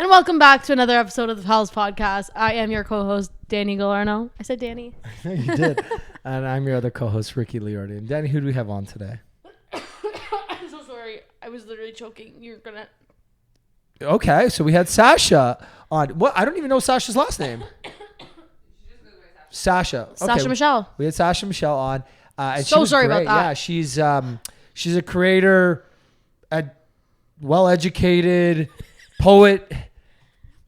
And welcome back to another episode of the Pals Podcast. I am your co-host, Danny Galarno. I said Danny. You did. And I'm your other co-host, Ricky Liordi. And Danny, who do we have on today? I'm so sorry. I was literally choking. You're going to... Okay, so we had Sasha on. What? I don't even know Sasha's last name. Sasha. Okay. Sasha Michelle. We had Sasha Michelle on. And So she was sorry great. about that. Yeah, she's a creator, a well-educated poet.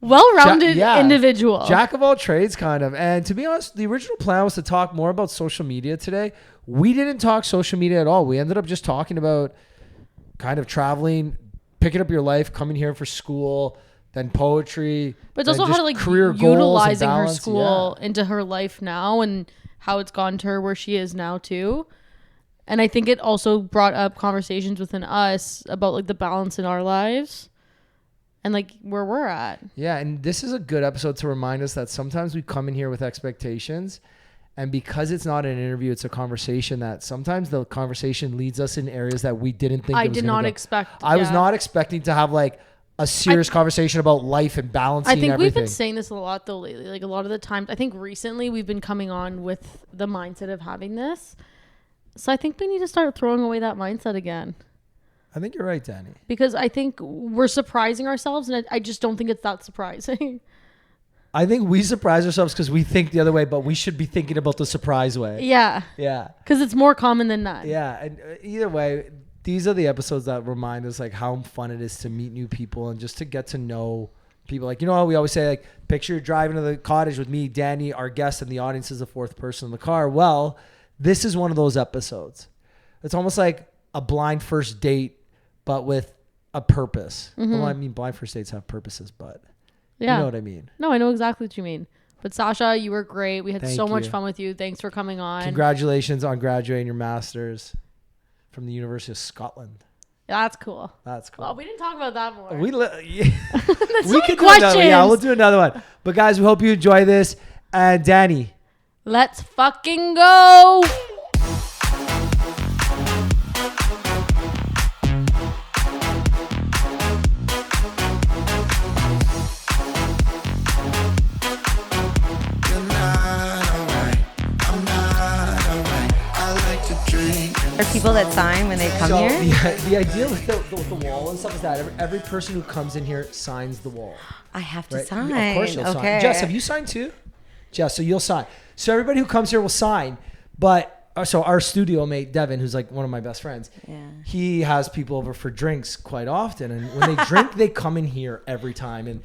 Well-rounded individual. Jack of all trades, kind of. And to be honest, the original plan was to talk more about social media today. We didn't talk social media at all. We ended up just talking about kind of traveling, picking up your life, coming here for school, then poetry. But it's also how to like career utilizing her balance, school into her life now and how it's gone to her where she is now too. And I think it also brought up conversations within us about like the balance in our lives and like where we're at. Yeah, and this is a good episode to remind us that sometimes we come in here with expectations, and because it's not an interview, it's a conversation, that sometimes the conversation leads us in areas that we didn't think I did not expect. I was not expecting to have like a serious conversation about life and balancing everything. I think we've been saying this a lot though lately. Like a lot of the times, I think recently we've been coming on with the mindset of having this. So I think we need to start throwing away that mindset again. I think you're right, Danny. Because I think we're surprising ourselves, and I just don't think it's that surprising. I think we surprise ourselves because we think the other way, but we should be thinking about the surprise way. Yeah. Yeah. Because it's more common than not. Yeah. And either way, these are the episodes that remind us like how fun it is to meet new people and just to get to know people. Like, you know how we always say, like, picture you're driving to the cottage with me, Danny, our guest, and the audience is the fourth person in the car. Well, this is one of those episodes. It's almost like a blind first date, but with a purpose. Mm-hmm. Well, I mean, blind first dates have purposes, but yeah. You know what I mean. No, I know exactly what you mean. But Sasha, you were great. We had Thank so much you. fun with you. Thanks for coming on. Congratulations on graduating your master's from the University of Scotland. That's cool. That's cool. Well, we didn't talk about that more. We we could questions. do another one. Yeah, we'll do another one. But guys, we hope you enjoy this. And Danny, let's fucking go. Are people that sign when they come here? The idea with the wall and stuff is that every person who comes in here signs the wall. I have to Right? sign. Of course you'll okay. sign. Jess, have you signed too? Jess, so you'll sign. So everybody who comes here will sign. But so our studio mate, Devin, who's like one of my best friends, he has people over for drinks quite often. And when they drink, they come in here every time. And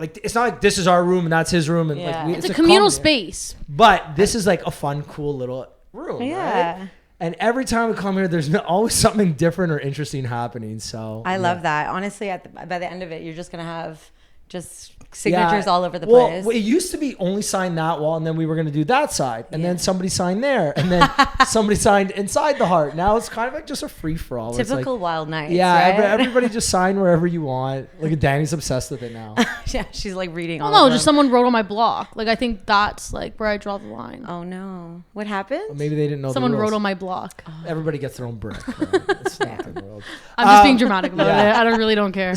like, it's not like this is our room and that's his room. And like it's a communal space. But this is like a fun, cool little room. Yeah. Right? And every time we come here, there's always something different or interesting happening. So I love that. Honestly, by the end of it, you're just going to have just signatures all over the place. Well, it used to be only sign that wall, and then we were going to do that side, and then somebody signed there, and then somebody signed inside the heart. Now it's kind of like just a free for all. Typical like, wild nights. Yeah, right? everybody just sign wherever you want. Look at Danny's obsessed with it now. Yeah, she's like reading. Well, all no, of just them. someone wrote on my block. Like I think that's like where I draw the line. Oh no, what happened? Well, maybe they didn't know. Someone the rules. wrote on my block. Everybody gets their own brick. Right? It's not the world. I'm just being dramatic about it. I really don't care.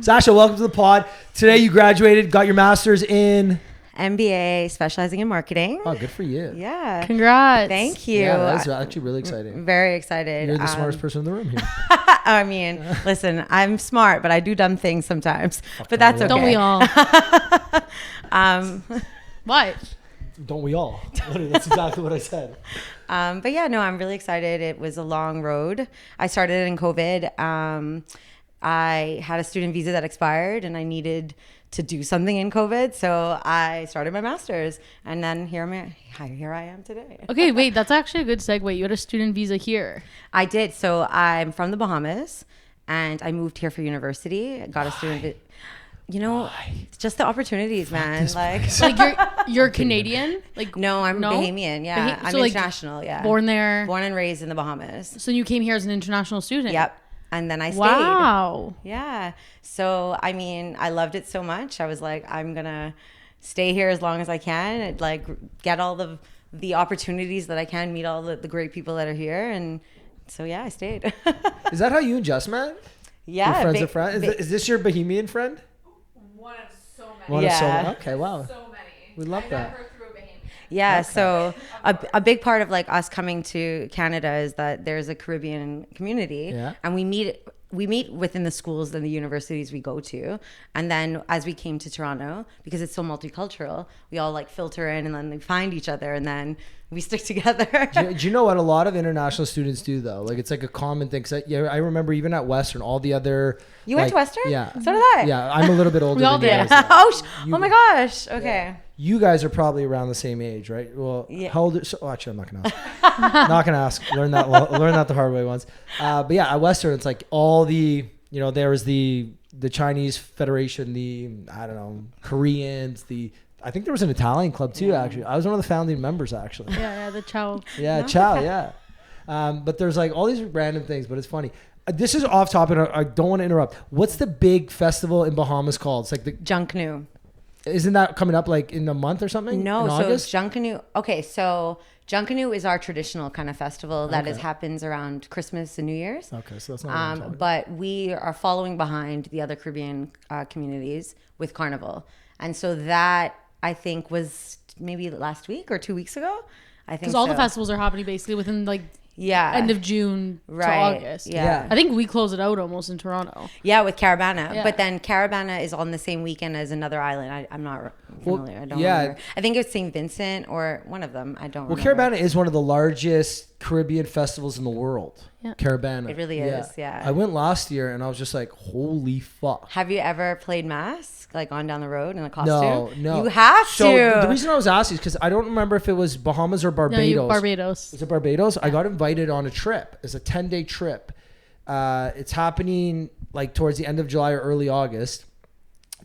Sasha, welcome to the pod. Today you graduated, got your master's in MBA, specializing in marketing. Oh, good for you. Yeah. Congrats. Thank you. Yeah, that's actually really exciting. Very excited. You're the smartest person in the room here. I mean, listen, I'm smart, but I do dumb things sometimes. But that's okay. Don't we all? What? Don't we all? That's exactly what I said. But yeah, no, I'm really excited. It was a long road. I started in COVID. I had a student visa that expired and I needed to do something in COVID. So I started my master's and then here I am today. Okay, wait, that's actually a good segue. You had a student visa here. I did. So I'm from the Bahamas and I moved here for university. I got a student visa. You know, it's just the opportunities, man. Like you're Canadian? Like no, I'm Bahamian. Yeah, I'm international. Yeah, born there, born and raised in the Bahamas. So you came here as an international student. Yep, and then I stayed. Wow. Yeah. So I mean, I loved it so much. I was like, I'm gonna stay here as long as I can. And, like, get all the opportunities that I can, meet all the great people that are here, and so yeah, I stayed. Is that how you and Jess met? Yeah, your friends are friends. Is this your Bahamian friend? one of so many. One of so Yeah. many. Okay, wow. So many. We love I that. met her through a Bahamian. Yeah, Okay. so a big part of like us coming to Canada is that there's a Caribbean community, Yeah. and we meet within the schools and the universities we go to. And then as we came to Toronto, because it's so multicultural, we all like filter in and then we find each other and then we stick together. Do you know what a lot of international students do though? Like it's like a common thing. 'Cause I remember even at Western, all the other. You went like, to Western? Yeah. So did I. Yeah, I'm a little bit older We all than you did. guys. Oh my gosh. Okay. You guys are probably around the same age, right? Well, Yeah. how old? Actually, I'm not gonna ask. Not gonna ask. Learn that the hard way once. But yeah, at Western, it's like all the there was the Chinese Federation, the I don't know Koreans, I think there was an Italian club too. Actually, I was one of the founding members. Actually, Yeah, the chow. yeah, Chow, yeah. But there's like all these random things, but it's funny. This is off topic. I don't want to interrupt. What's the big festival in Bahamas called? It's like the Junknu. Isn't that coming up like in a month or something? No, in so August? Junkanu. Okay, so Junkanu is our traditional kind of festival that Okay. happens around Christmas and New Year's. Okay, so that's not. what I'm talking But we are following behind the other Caribbean communities with Carnival, and so that I think was maybe last week or 2 weeks ago. I think Because all the so. festivals are happening basically within like Yeah. end of June Right. to August. Yeah. I think we close it out almost in Toronto. Yeah, with Caravana. Yeah. But then Caravana is on the same weekend as another island. I'm not familiar. I don't yeah. remember. I think it's St. Vincent or one of them. I don't Well, remember. Caravana is one of the largest Caribbean festivals in the world. Yeah. Caravana. It really is, yeah. I went last year and I was just like, holy fuck. Have you ever played mask, like gone down the road in a costume? No. You have So to. the reason I was asking is because I don't remember if it was Bahamas or No, Barbados. Barbados. Is it Barbados? I got invited on a trip. It's a 10-day trip. It's happening like towards the end of July or early August.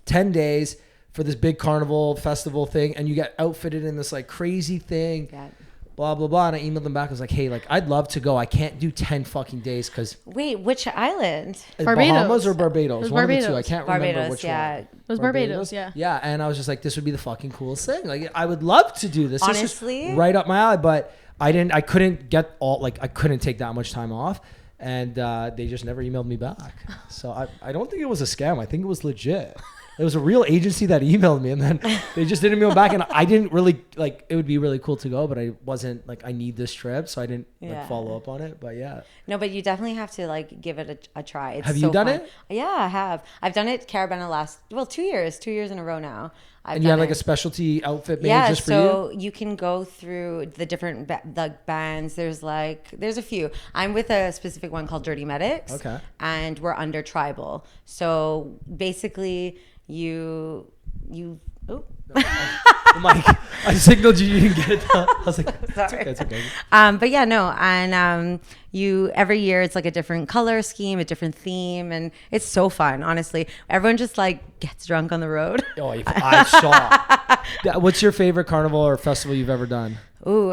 10 days for this big carnival festival thing. And you get outfitted in this like crazy thing. Yeah. Blah, blah, blah. And I emailed them back. I was like, hey, like I'd love to go. I can't do 10 fucking days because Wait, which island? Barbados. Bahamas or Barbados. It was one of the two. I Barbados. can't remember Barbados, which yeah. one. It was Barbados, yeah. Yeah, and I was just like, this would be the fucking coolest thing. Like, I would love to do this. This is Honestly? right up my alley. But I couldn't get I couldn't take that much time off, and they just never emailed me back. So I don't think it was a scam. I think it was legit. It was a real agency that emailed me, and then they just didn't email back. And I didn't really like. It would be really cool to go, but I wasn't like I need this trip, so I didn't Yeah. like follow up on it. But yeah, No, but you definitely have to like give it a try. It's Have you so done fun. it? Yeah, I have. I've done it Caravana 2 years in a row now. and you had like a specialty outfit made just for so you. you can go through the different bands. There's a few. I'm with a specific one called Dirty Medics. Okay. And we're under tribal. So basically, you. Oh. Mike, I signaled you. You didn't get it. I was like, Sorry. it's okay. But yeah, no, and you every year it's like a different color scheme, a different theme, and it's so fun. Honestly, everyone just like gets drunk on the road. Oh, I saw. Yeah, what's your favorite carnival or festival you've ever done? Ooh,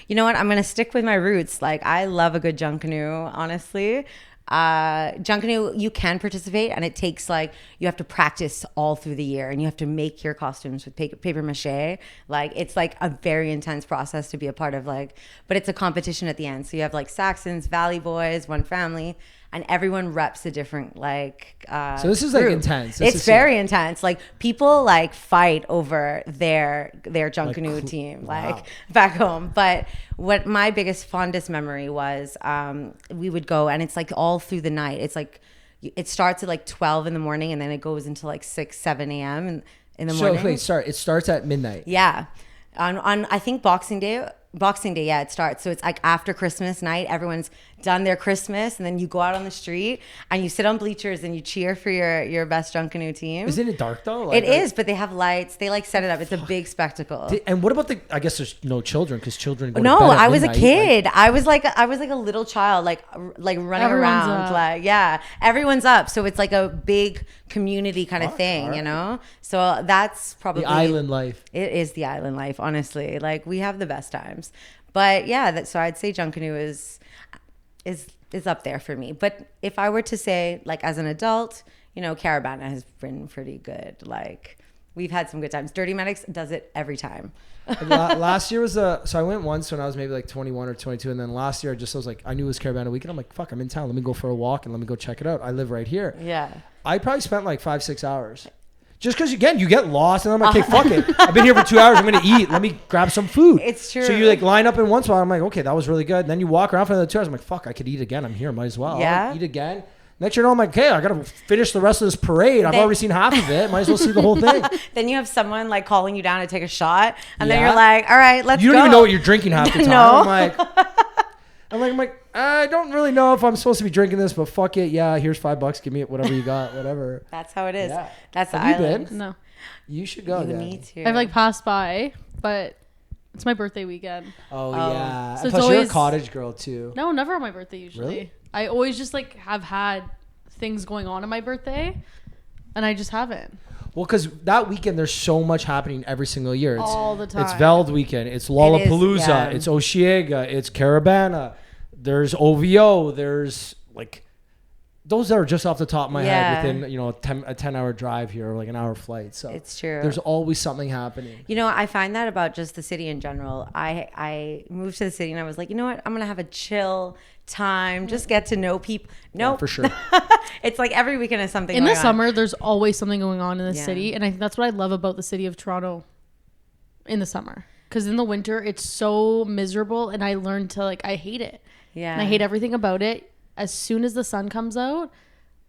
you know what? I'm gonna stick with my roots. Like I love a good Junkanu, honestly. Junkanu, you can participate, and it takes like you have to practice all through the year, and you have to make your costumes with paper mache. Like it's like a very intense process to be a part of. Like, but it's a competition at the end. So you have like Saxons, Valley Boys, One Family, and everyone reps a different like. So this is like group. intense. This It's is very intense. Like people like fight over their Junkanu Like, team, wow. like back home. But what my biggest fondest memory was, we would go, and it's like all through the night. It's like it starts at like 12 in the morning, and then it goes into like 6, 7 a.m. in the morning. So wait, sorry. It starts at midnight. Yeah. On I think Boxing Day, yeah, it starts. So it's like after Christmas night, everyone's done their Christmas, and then you go out on the street and you sit on bleachers and you cheer for your best Junkanu team. Isn't it dark though? It is, but they have lights. They like set it up. It's a big spectacle. And what about I guess there's no children because children. Go to No, bed at I was a midnight, kid. I was like a little child, like running Everyone's around. up. Like yeah, everyone's up. So it's like a big community kind of Fuck, thing, alright. you know. So that's probably The island life. It is the island life, honestly. Like we have the best times. But yeah, so I'd say Junkanu is up there for me. But if I were to say, like as an adult, you know, Caravana has been pretty good. Like We've had some good times. Dirty Medics does it every time. Last year was so I went once when I was maybe like 21 or 22, and then last year I was like, I knew it was Caravana weekend. I'm like, fuck, I'm in town. Let me go for a walk and let me go check it out. I live right here. Yeah. I probably spent like 5-6 hours. Just because, again, you get lost, and I'm like, okay, fuck it. I've been here for 2 hours. I'm going to eat. Let me grab some food. It's true. So you like line up in one spot. I'm like, okay, that was really good. And then you walk around for another 2 hours. I'm like, fuck, I could eat again. I'm here. Might as well. Yeah. I'll eat again. Next year, I'm like, okay, I got to finish the rest of this parade. I've already seen half of it. Might as well see the whole thing. Then you have someone like calling you down to take a shot. And then Yeah. you're like, all right, let's go. You don't even know what you're drinking half the time. No. I'm like, I don't really know if I'm supposed to be drinking this, but fuck it. Yeah, here's $5. Give me whatever you got, whatever. That's how it is. Yeah. That's the Have you island. been? No. You should go. You Then. need to. I've like passed by, but it's my birthday weekend. Oh yeah. So it's Plus, you're a always- cottage girl too. No, never on my birthday usually. Really? I always just like have had things going on my birthday, and I just haven't. Well, because that weekend there's so much happening every single year. It's, All the time. It's Veld weekend. It's Lollapalooza. yeah. It's Osheaga. It's Caravana. There's OVO. There's like those that are just off the top of my head Yeah. within a 10-hour drive here or like an hour flight. So It's true. There's always something happening. You know, I find that about just the city in general. I moved to the city and I was like, you know what? I'm gonna have a chill time, just get to know people. Yeah, Nope. for sure. It's like every weekend is something In the going on. summer, there's always something going on in the Yeah. city, and I think that's what I love about the city of Toronto in the summer. Because in the winter, it's so miserable, and I learned to like I hate it. Yeah. And I hate everything about it. As soon as the sun comes out,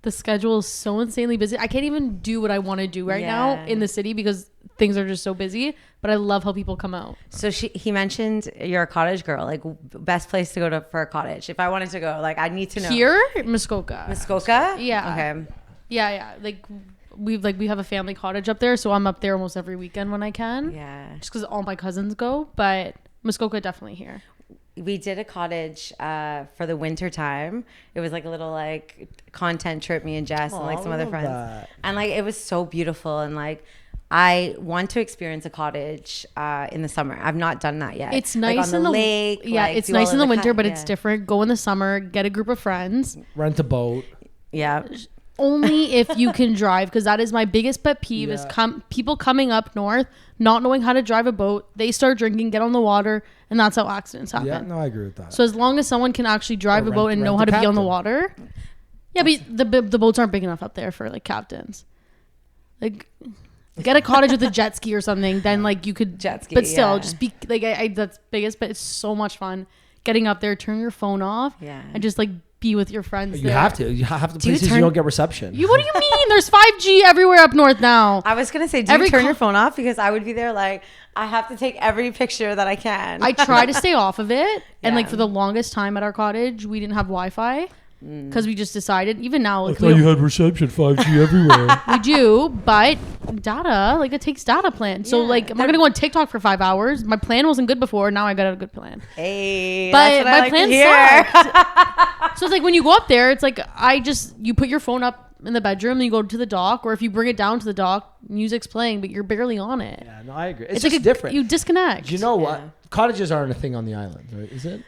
the schedule is so insanely busy. I can't even do what I want to do right now Yeah. in the city because things are just so busy. But I love how people come out. So he mentioned you're a cottage girl. Like best place to go to for a cottage. If I wanted to go, like I need to know. Here, Muskoka. Muskoka? Yeah. Okay. Yeah. Like we have a family cottage up there, so I'm up there almost every weekend when I can. Yeah. Just because all my cousins go, but Muskoka definitely here. We did a cottage for the winter time. It was like a little like content trip, me and Jess and like some I other love friends. that. And like it was so beautiful, and like I want to experience a cottage in the summer. I've not done that yet. It's like nice on in the the lake. Yeah, like, it's do all nice in of the winter, but yeah. it's different. Go in the summer, get a group of friends. Rent a boat. Yeah. Only if you can drive, because that is my biggest pet peeve is people coming up north not knowing how to drive a boat. They start drinking, get on the water, and that's how accidents happen. Yeah, no, I agree with that. So as long as someone can actually drive Or a boat rent- and know rent how a to be on the captain. water. Yeah, but the boats aren't big enough up there for like captains. Like get a cottage with a jet ski or something, then like you could Jet ski, but still yeah. just be like I that's biggest, but it's so much fun getting up there, turn your phone off, Yeah. and just like be with your friends. You there. have to. You have to Do you places you turn- don't get reception. You what do you mean? There's 5G everywhere up north now. I was gonna say, do Every you turn co- your phone off? Because I would be there like I have to take every picture that I can. I try to stay off of it, and like Yeah. for the longest time at our cottage, we didn't have Wi-Fi because we just decided. Even now, I like, thought you had reception 5G everywhere. we do, but data, like it takes data plan. So Yeah, like, I'm not gonna go on TikTok for 5 hours. My plan wasn't good before. Now I got a good plan. Hey, But that's what my I like plan to hear. sucked. So it's like when you go up there, it's like you put your phone up in the bedroom and you go to the dock, or if you bring it down to the dock, music's playing, but you're barely on it. Yeah, no, I agree. It's like just different. You disconnect. You know what? Yeah. Cottages aren't a thing on the island, right? Is it?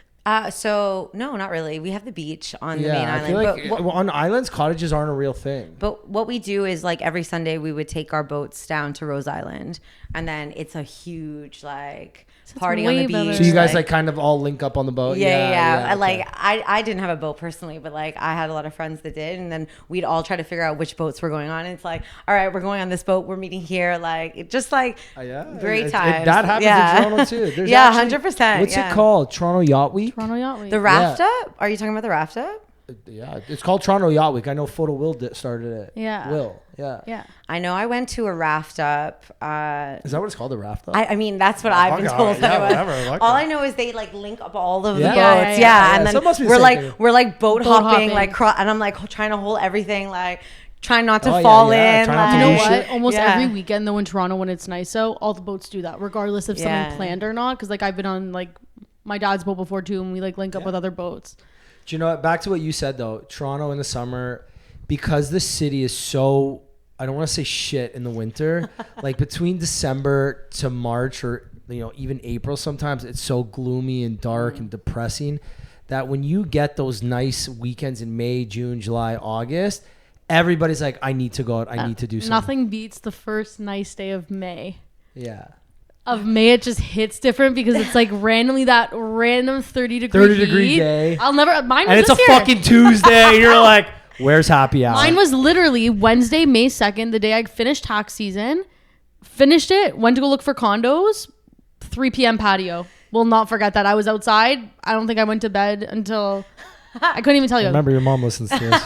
So no, not really. We have the beach on the main Yeah, I island. feel like but, what, well, on islands, cottages aren't a real thing. but what we do is like every Sunday we would take our boats down to Rose Island, and then it's a huge like Sounds party on the way beach. better. So you guys like kind of all link up on the boat? Yeah. okay. Like I didn't have a boat personally, but like I had a lot of friends that did, and then we'd all try to figure out which boats we're going on. And it's like, all right, we're going on this boat. We're meeting here. Like it just like Yeah. great times. That happens Yeah. in Toronto too. There's Yeah, actually- 100%, What's yeah. it called? Toronto Yacht Week? Toronto Yacht Week. The raft up? Are you talking about the raft up? Yeah, it's called Toronto Yacht Week. I know Photo Will started it. Yeah. Will. Yeah. Yeah. I know I went to a raft up. Is that what it's called? The raft? I mean, that's what I've been fuck it, told. alright, that yeah, it was. whatever, I like all that. I know is they like link up all of Yeah. the boats. Yeah, Yeah, yeah, and so it then must be the we're same like thing. we're like boat hopping, hopping. like and I'm like trying to hold everything, like trying not to Oh, yeah, fall yeah, in. try not to like, You know do what? shit. Almost Yeah. every weekend though in Toronto when it's nice out, all the boats do that, regardless if Yeah. something planned or not. Because like I've been on like my dad's boat before too, and we like link up with other boats. Do you know what? Back to what you said though. Toronto in the summer, because the city is so, I don't want to say shit in the winter, like between December to March or even April sometimes, it's so gloomy and dark and depressing that when you get those nice weekends in May, June, July, August, everybody's like, I need to go out. I need to do something. Nothing beats the first nice day of May. Yeah. Of May, it just hits different because it's like randomly that random 30-degree day. I'll never. Mine was And it's this a year. fucking Tuesday. And you're like, where's happy hour? Mine was literally Wednesday, May 2nd, the day I finished tax season. Finished it, went to go look for condos, 3 p.m. patio. Will not forget that. I was outside. I don't think I went to bed until I couldn't even tell you. Remember, your mom listens to this.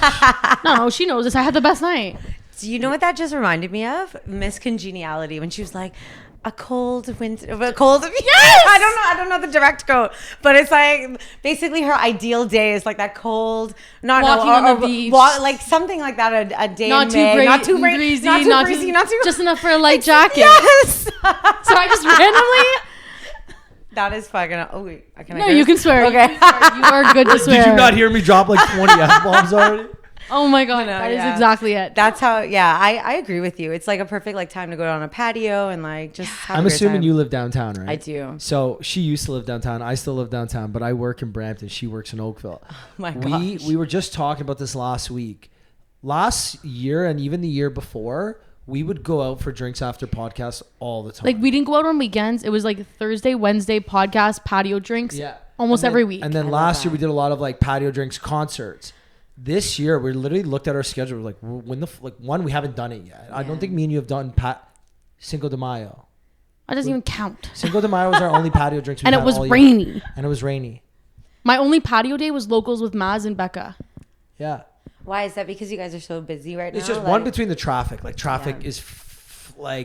No, she knows this. I had the best night. Do you know what that just reminded me of? Miss Congeniality, when she was like, a cold winter, yes! I don't know the direct quote, but it's like basically her ideal day is like that cold, Walking on the beach. Like something like that. A day Not in too May, not too breezy, not too breezy, not too just enough for a light jacket. Yes. So I just randomly. That is fucking. Oh wait, can I No, curse? you can swear. Okay. You are good to swear. Did you not hear me drop like 20 F-bombs already? Oh my god, that is exactly it. That's how. Yeah, I agree with you. It's like a perfect like time to go on a patio and like just. Have I'm a great assuming time. you live downtown, right? I do. So she used to live downtown. I still live downtown, but I work in Brampton. She works in Oakville. Oh my gosh. We were just talking about this last week. Last year and even the year before, we would go out for drinks after podcasts all the time. Like we didn't go out on weekends. It was like Thursday, Wednesday podcast, patio drinks. Yeah. Almost every week. And then last year we did a lot of like patio drinks, concerts. This year we literally looked at our schedule. We're like, when one, we haven't done it yet. Yeah. I don't think me and you have done Cinco de Mayo. That doesn't even count. Cinco de Mayo was our only patio drinks. And it was rainy. And it was rainy. My only patio day was locals with Maz and Becca. Yeah. Why is that? Because you guys are so busy right now? It's just one between the traffic. Like traffic is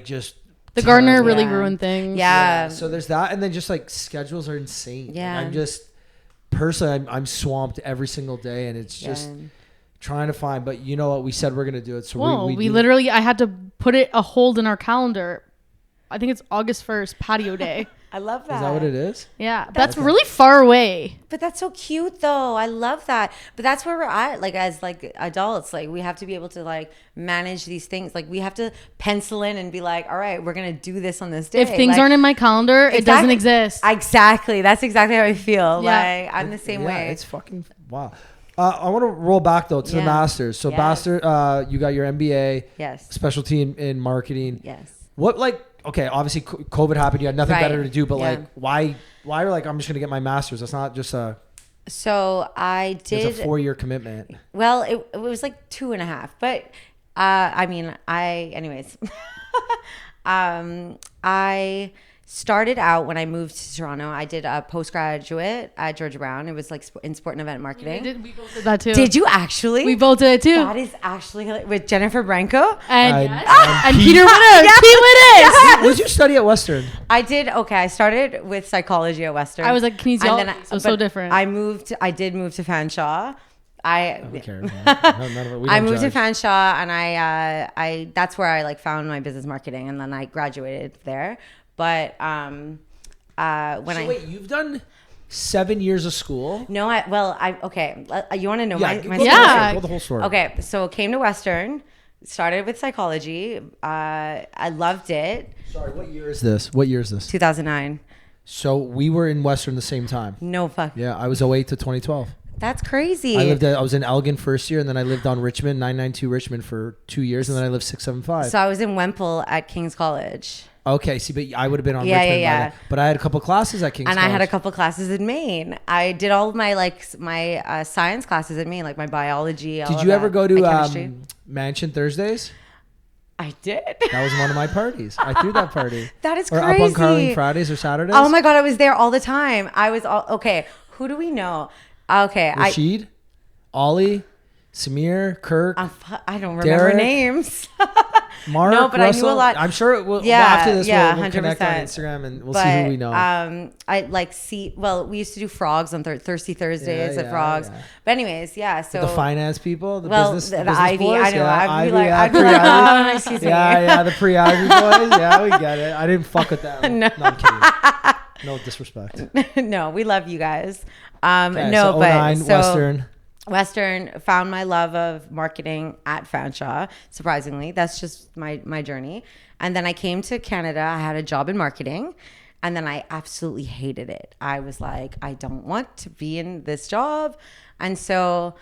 just. The Gardner really ruined things. Yeah. So there's that. And then just like schedules are insane. Yeah. Like, I'm just personally, I'm swamped every single day. And it's just trying to find. But you know what? We said we're going to do it. So we literally, I had to put a hold in our calendar. I think it's August 1st, patio day. I love that. Is that what it is? Yeah. That's really far away. But that's so cute though. I love that. But that's where we're at. Like as like adults, like we have to be able to like manage these things. Like we have to pencil in and be like, all right, we're going to do this on this day. If things aren't in my calendar, it doesn't exist. Exactly. That's exactly how I feel. Yeah. Like I'm the same way. It's fucking wow. I want to roll back though to the masters. So master, you got your MBA. Yes. Specialty in marketing. Yes. What okay, obviously COVID happened. You had nothing better to do, but like, why are like, I'm just going to get my master's? That's not just so I did. It's a 4-year commitment. Well, it was like 2.5, but I mean, anyways, I started out when I moved to Toronto. I did a postgraduate at Georgia Brown. It was like in sport and event marketing. We both did that too. Did you actually? We both did it too. That is actually with Jennifer Branco and Pete. Peter Wittes. Pete Wittes. What did you study at Western? I did. Okay, I started with psychology at Western. I was like kinesiology, so different. I did move to Fanshawe. Who cares? I moved to Fanshawe, and I that's where I like found my business marketing, and then I graduated there. But wait, you've done 7 years of school? No, okay. You want to know my story? story? The whole story. Okay, so came to Western, started with psychology. I loved it. Sorry, what year is this? 2009. So we were in Western the same time. No fuck. Yeah, I was 2008 to 2012. That's crazy. I was in Elgin first year, and then I lived on Richmond, 992 Richmond for 2 years, and then I lived 675. So I was in Wemple at King's College. Okay, see, but I would have been on Richmond. Yeah. But I had a couple classes at King's College. And I had a couple classes in Maine. I did all of my my science classes in Maine, like my biology. Did you ever go to Mansion Thursdays? I did. That was one of my parties. I threw that party. That is crazy. Or up on Carling Fridays or Saturdays. Oh my God, I was there all the time. Okay. Who do we know? Okay. Rashid, Ollie, Samir, Kirk. I don't remember names. Mark, no, but Russell. I knew a lot. I'm sure it will. Yeah, after this, we'll 100%. connect on Instagram and we'll see who we know. We used to do frogs on Thirsty Thursdays at Frogs. Yeah. But anyways, yeah. So the finance people, the business Ivy. boys? I know. Yeah, I'd be like, excuse me. Yeah, the pre-Ivy boys. Yeah, we get it. I didn't fuck with them. No, I'm kidding. No disrespect. No, we love you guys. Okay, no, so but 09, Western found my love of marketing at Fanshawe. Surprisingly, that's just my journey. And then I came to Canada. I had a job in marketing, and then I absolutely hated it. I was like, I don't want to be in this job. And so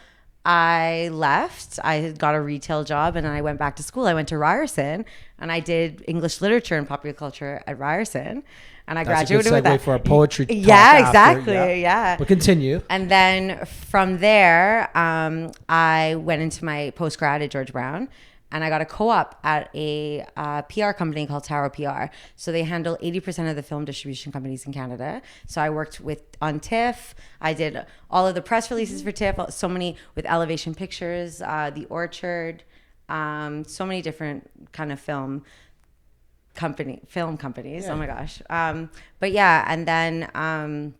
I left. I had got a retail job and I went back to school. I went to Ryerson and I did English literature and popular culture at Ryerson. And I graduated with that. That's a good segue for our poetry talk exactly. Yeah. But continue. And then from there, I went into my post-grad at George Brown. And I got a co-op at a PR company called Tower PR. So they handle 80% of the film distribution companies in Canada. So I worked on TIFF. I did all of the press releases for TIFF, so many with Elevation Pictures, The Orchard, so many different kind of film companies. Yeah. Oh my gosh. But yeah, and then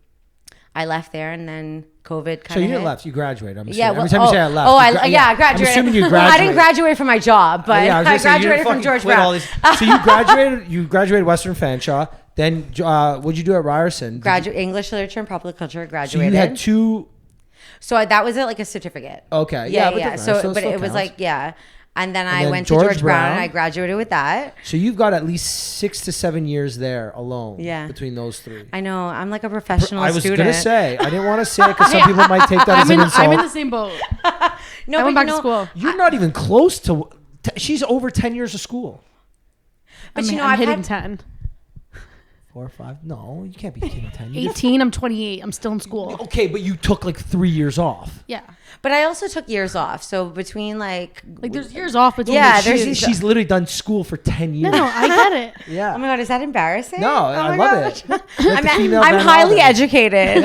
I left there, and then COVID kind of. So you didn't hit. Left. You graduated. I'm assuming. Yeah. Well, Every time you say I left. I graduated. I'm assuming you graduated. I didn't graduate from my job, but I graduated from George Brown. So you graduated. You graduated Western Fanshawe. Then what'd you do at Ryerson? Graduate English literature and popular culture. Graduated. So you had two. So that was like a certificate. Okay. Yeah. So, but it was like And then I went to George Brown and I graduated with that. So you've got at least 6 to 7 years there alone. Yeah. Between those three. I know. I'm like a professional student. I was going to say. I didn't want to say it because some people might take that as an insult. I'm in the same boat. No, I went back to school. You're not even close to... She's over 10 years of school. But I'm hitting 10. 4 or 5? No, you can't be hitting 10. 18. I'm 28. I'm still in school. Okay, but you took like 3 years off. Yeah. But I also took years off. So between like there's years off between. Yeah, she's literally done school for 10 years. No, I get it. Yeah. Oh my God, is that embarrassing? No, I love it. I'm highly educated.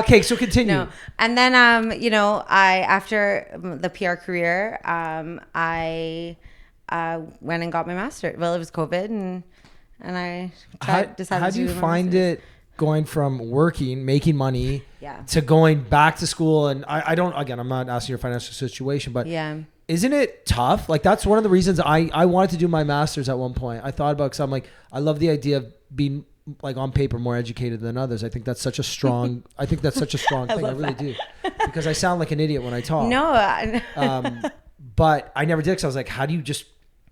Okay, so continue. No. And then after the PR career, I went and got my master's. Well, it was COVID and I decided how do you find it going from working, making money, to going back to school? And I don't, again, I'm not asking your financial situation, but isn't it tough? Like, that's one of the reasons I wanted to do my master's at one point. I thought about it because I'm like, I love the idea of being like on paper more educated than others. I think that's such a strong, thing. I really do. Because I sound like an idiot when I talk. No. But I never did because I was like, how do you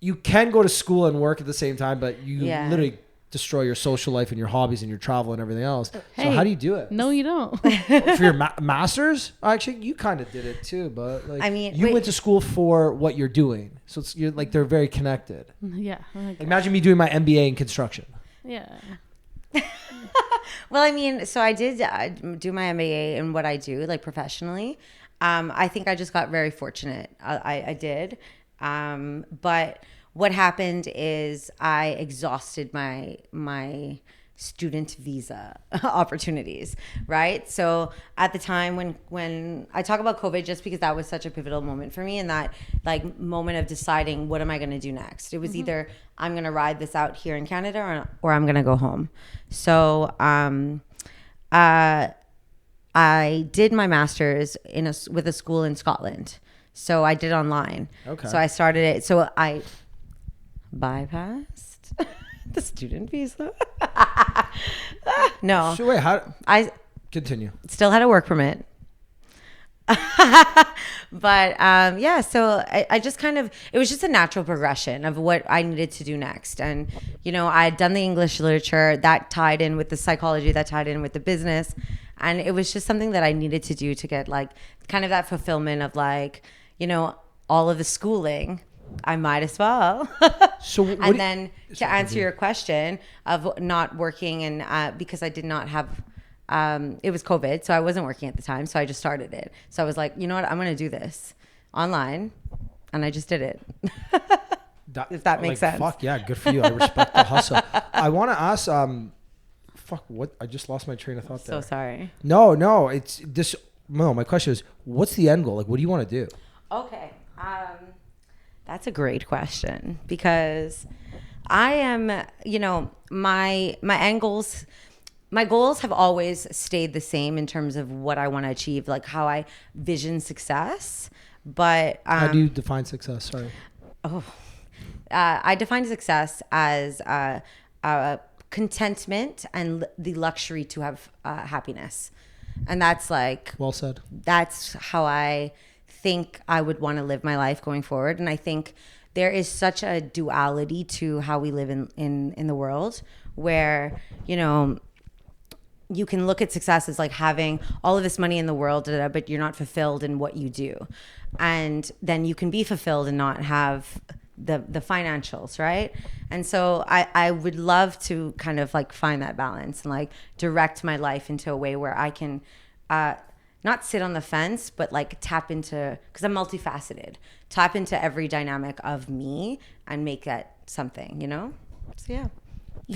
you can go to school and work at the same time, but you literally destroy your social life and your hobbies and your travel and everything else. Hey, so how do you do it? No, you don't. For your master's? Actually, you kind of did it too, but like, you went to school for what you're doing. So you're like, they're very connected. Yeah. Like, imagine me doing my MBA in construction. Yeah. Well, I mean, so I did do my MBA in what I do, like professionally. I think I just got very fortunate. I did. But what happened is I exhausted my student visa opportunities, right? So at the time when I talk about COVID, just because that was such a pivotal moment for me, and that like moment of deciding what am I going to do next. It was either I'm going to ride this out here in Canada or I'm going to go home. So I did my master's with a school in Scotland. So I did online. Okay. So I started it. So I bypassed the student visa. No. So wait, I continue. Still had a work permit. But so I just kind of, it was just a natural progression of what I needed to do next. And, I had done the English literature that tied in with the psychology, that tied in with the business. And it was just something that I needed to do to get like kind of that fulfillment of like, all of the schooling, I might as well. So, and then to answer your question of not working and because I did not have, it was COVID, so I wasn't working at the time. So I just started it. So I was like, you know what, I'm going to do this online. And I just did it. If that makes sense. Fuck yeah, good for you. I respect the hustle. I want to ask, what? I just lost my train of thought there. So sorry. No, it's this. No, my question is, what's the end goal? Like, what do you want to do? Okay. That's a great question because I am, my end goals, my goals have always stayed the same in terms of what I want to achieve, like how I vision success. But how do you define success? Sorry. I define success as contentment and the luxury to have happiness. And that's like, well said. That's how I think I would want to live my life going forward. And I think there is such a duality to how we live in the world where, you can look at success as like having all of this money in the world, but you're not fulfilled in what you do. And then you can be fulfilled and not have the financials, right? And so I would love to kind of like find that balance and like direct my life into a way where I can not sit on the fence, but like tap into, because I'm multifaceted, tap into every dynamic of me and make that something, you know? So yeah.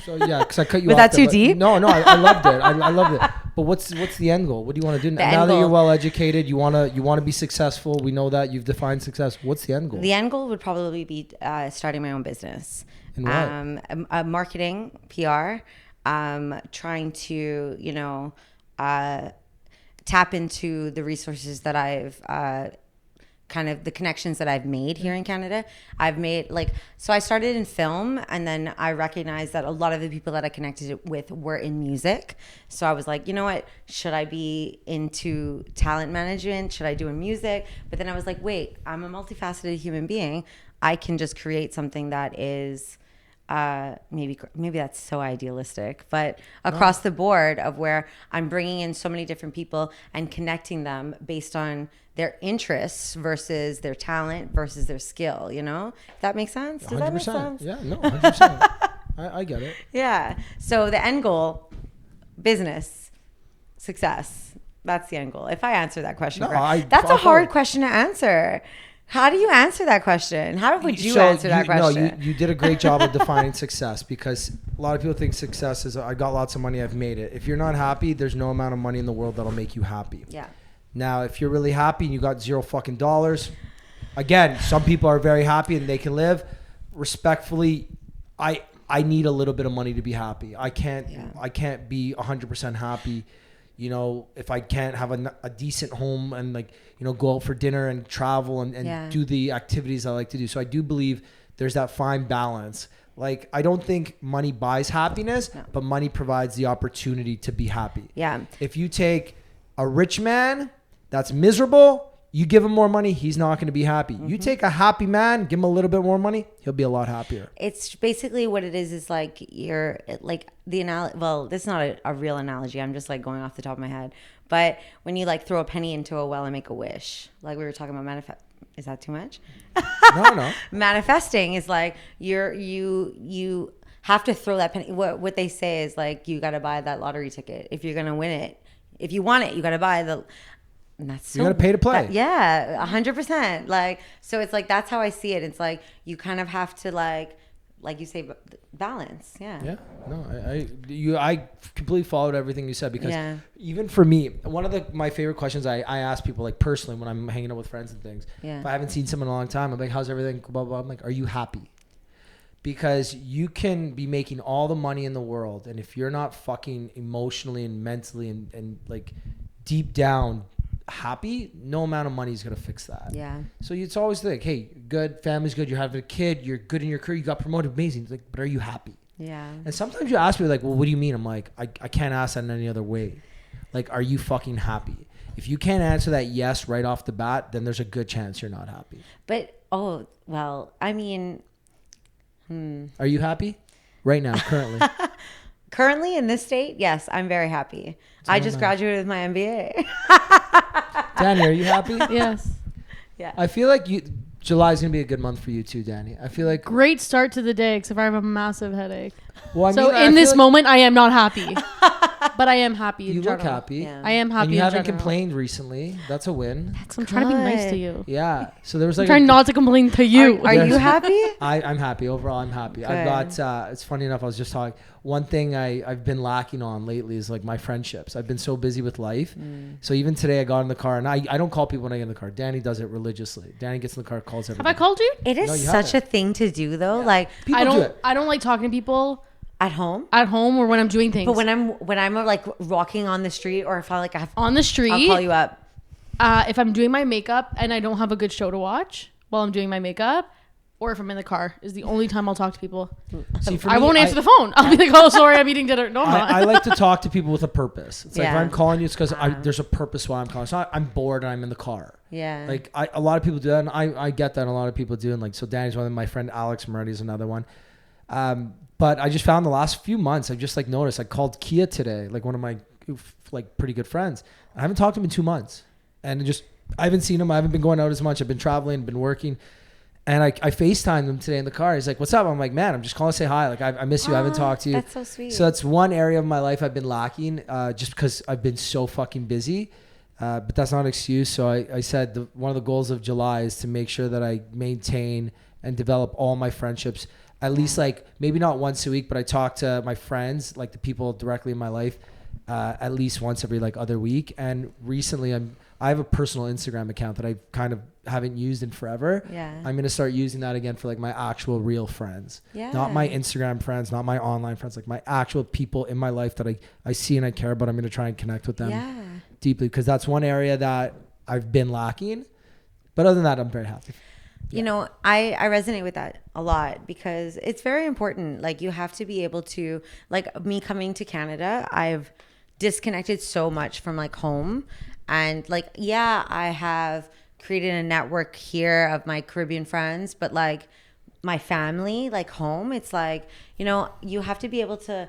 So yeah, because I cut you Was off. that too deep? No, I loved it. I loved it. But what's the end goal? What do you want to do now that you're well educated? You want to be successful. We know that you've defined success. What's the end goal? The end goal would probably be starting my own business. And what? Marketing, PR. Trying to tap into the resources that I've kind of the connections that I've made here in Canada. I've made so I started in film, and then I recognized that a lot of the people that I connected with were in music. So I was like, you know what, should I be into talent management? Should I do in music? But then I was like, wait, I'm a multifaceted human being. I can just create something that is maybe that's so idealistic, but across the board of where I'm bringing in so many different people and connecting them based on their interests versus their talent versus their skill, you know? If that makes sense? Does 100%. that make sense? Yeah, no, 100%. I get it. Yeah. So the end goal, business, success. That's the end goal. If I answer that question, that's a hard question to answer. How do you answer that question? How would you answer that question? No, you did a great job of defining success, because a lot of people think success is I got lots of money, I've made it. If you're not happy, there's no amount of money in the world that'll make you happy. Yeah. Now, if you're really happy and you got $0 fucking dollars, again, some people are very happy and they can live. Respectfully, I need a little bit of money to be happy. I can't be 100% happy, you know, if I can't have a decent home and go out for dinner and travel and do the activities I like to do. So I do believe there's that fine balance. Like, I don't think money buys happiness, but money provides the opportunity to be happy. Yeah. If you take a rich man that's miserable, you give him more money, he's not going to be happy. Mm-hmm. You take a happy man, give him a little bit more money, he'll be a lot happier. It's basically what it is like you're like the analogy. Well, this is not a real analogy. I'm just like going off the top of my head. But when you like throw a penny into a well and make a wish, like we were talking about is that too much? No. Manifesting is like you have to throw that penny. What they say is like, you got to buy that lottery ticket if you're going to win it. If you want it, you got to buy the. And that's you got to pay to play. 100%. Like, so it's like, that's how I see it. It's like, you kind of have to like you say, balance. Yeah. Yeah. No, I completely followed everything you said, because even for me, one of my favorite questions I ask people, like personally, when I'm hanging out with friends and things, if I haven't seen someone in a long time, I'm like, how's everything? Blah, blah, blah. I'm like, are you happy? Because you can be making all the money in the world, and if you're not fucking emotionally and mentally and like deep down happy, no amount of money is going to fix that. Yeah. So it's always like, hey, good, family's good, you're having a kid, you're good in your career, you got promoted, amazing. It's like, but are you happy? Yeah. And sometimes you ask me like, well, what do you mean? I'm like, I can't ask that in any other way. Like, are you fucking happy? If you can't answer that yes right off the bat, then there's a good chance you're not happy. But, I mean... Are you happy right now, currently? Currently in this state, yes, I'm very happy. I just graduated with my MBA. Danny, are you happy? Yes. Yeah. I feel like July is going to be a good month for you too, Danny. I feel like... Great start to the day, except I have a massive headache. Well, in this moment, I am not happy. But I am happy in You general. look happy. Yeah. I am happy and you in haven't general. complained recently. That's a win. I'm trying to be nice to you. Yeah. So there was like... I'm trying not to complain to you. Are you happy? I'm happy. Overall, I'm happy. Good. I've got... it's funny enough, I was just talking... One thing I've been lacking on lately is like my friendships. I've been so busy with life. So even today I got in the car, and I don't call people when I get in the car. Danny does it religiously. Danny gets in the car, calls everybody. Have I called you? It is such a thing to do, though. Yeah. Like, people do it. I don't like talking to people at home or when I'm doing things. But when I'm like walking on the street, or if I like on the street, I'll call you up. If I'm doing my makeup and I don't have a good show to watch while I'm doing my makeup, or if I'm in the car, is the only time I'll talk to people. See, I won't answer the phone. I'll be like, oh, sorry, I'm eating dinner. No, I'm not. I like to talk to people with a purpose. It's like, if I'm calling you, it's because there's a purpose why I'm calling. So I'm bored and I'm in the car. Yeah. Like a lot of people do that, and I get that, and a lot of people do. And like, so Danny's one of them. My friend Alex Moretti is another one. But I just found the last few months, I've just like noticed. I called Kia today, like one of my like pretty good friends. I haven't talked to him in 2 months, and I haven't seen him. I haven't been going out as much. I've been traveling, been working. And I FaceTimed him today in the car. He's like, what's up? I'm like, man, I'm just calling to say hi. Like, I miss you. I haven't talked to you. That's so sweet. So that's one area of my life I've been lacking just because I've been so fucking busy. But that's not an excuse. So I said one of the goals of July is to make sure that I maintain and develop all my friendships, at least like maybe not once a week, but I talk to my friends, like the people directly in my life, at least once every like other week. And recently I have a personal Instagram account that I kind of haven't used in forever. Yeah. I'm going to start using that again for like my actual real friends. Yeah. Not my Instagram friends, not my online friends, like my actual people in my life that I see and I care about. I'm going to try and connect with them deeply, because that's one area that I've been lacking. But other than that, I'm very happy. Yeah. You know, I resonate with that a lot because it's very important. Like, you have to be able to, like, me coming to Canada, I've disconnected so much from like home. And like, yeah, I have created a network here of my Caribbean friends, but like my family, like home, it's like, you know, you have to be able to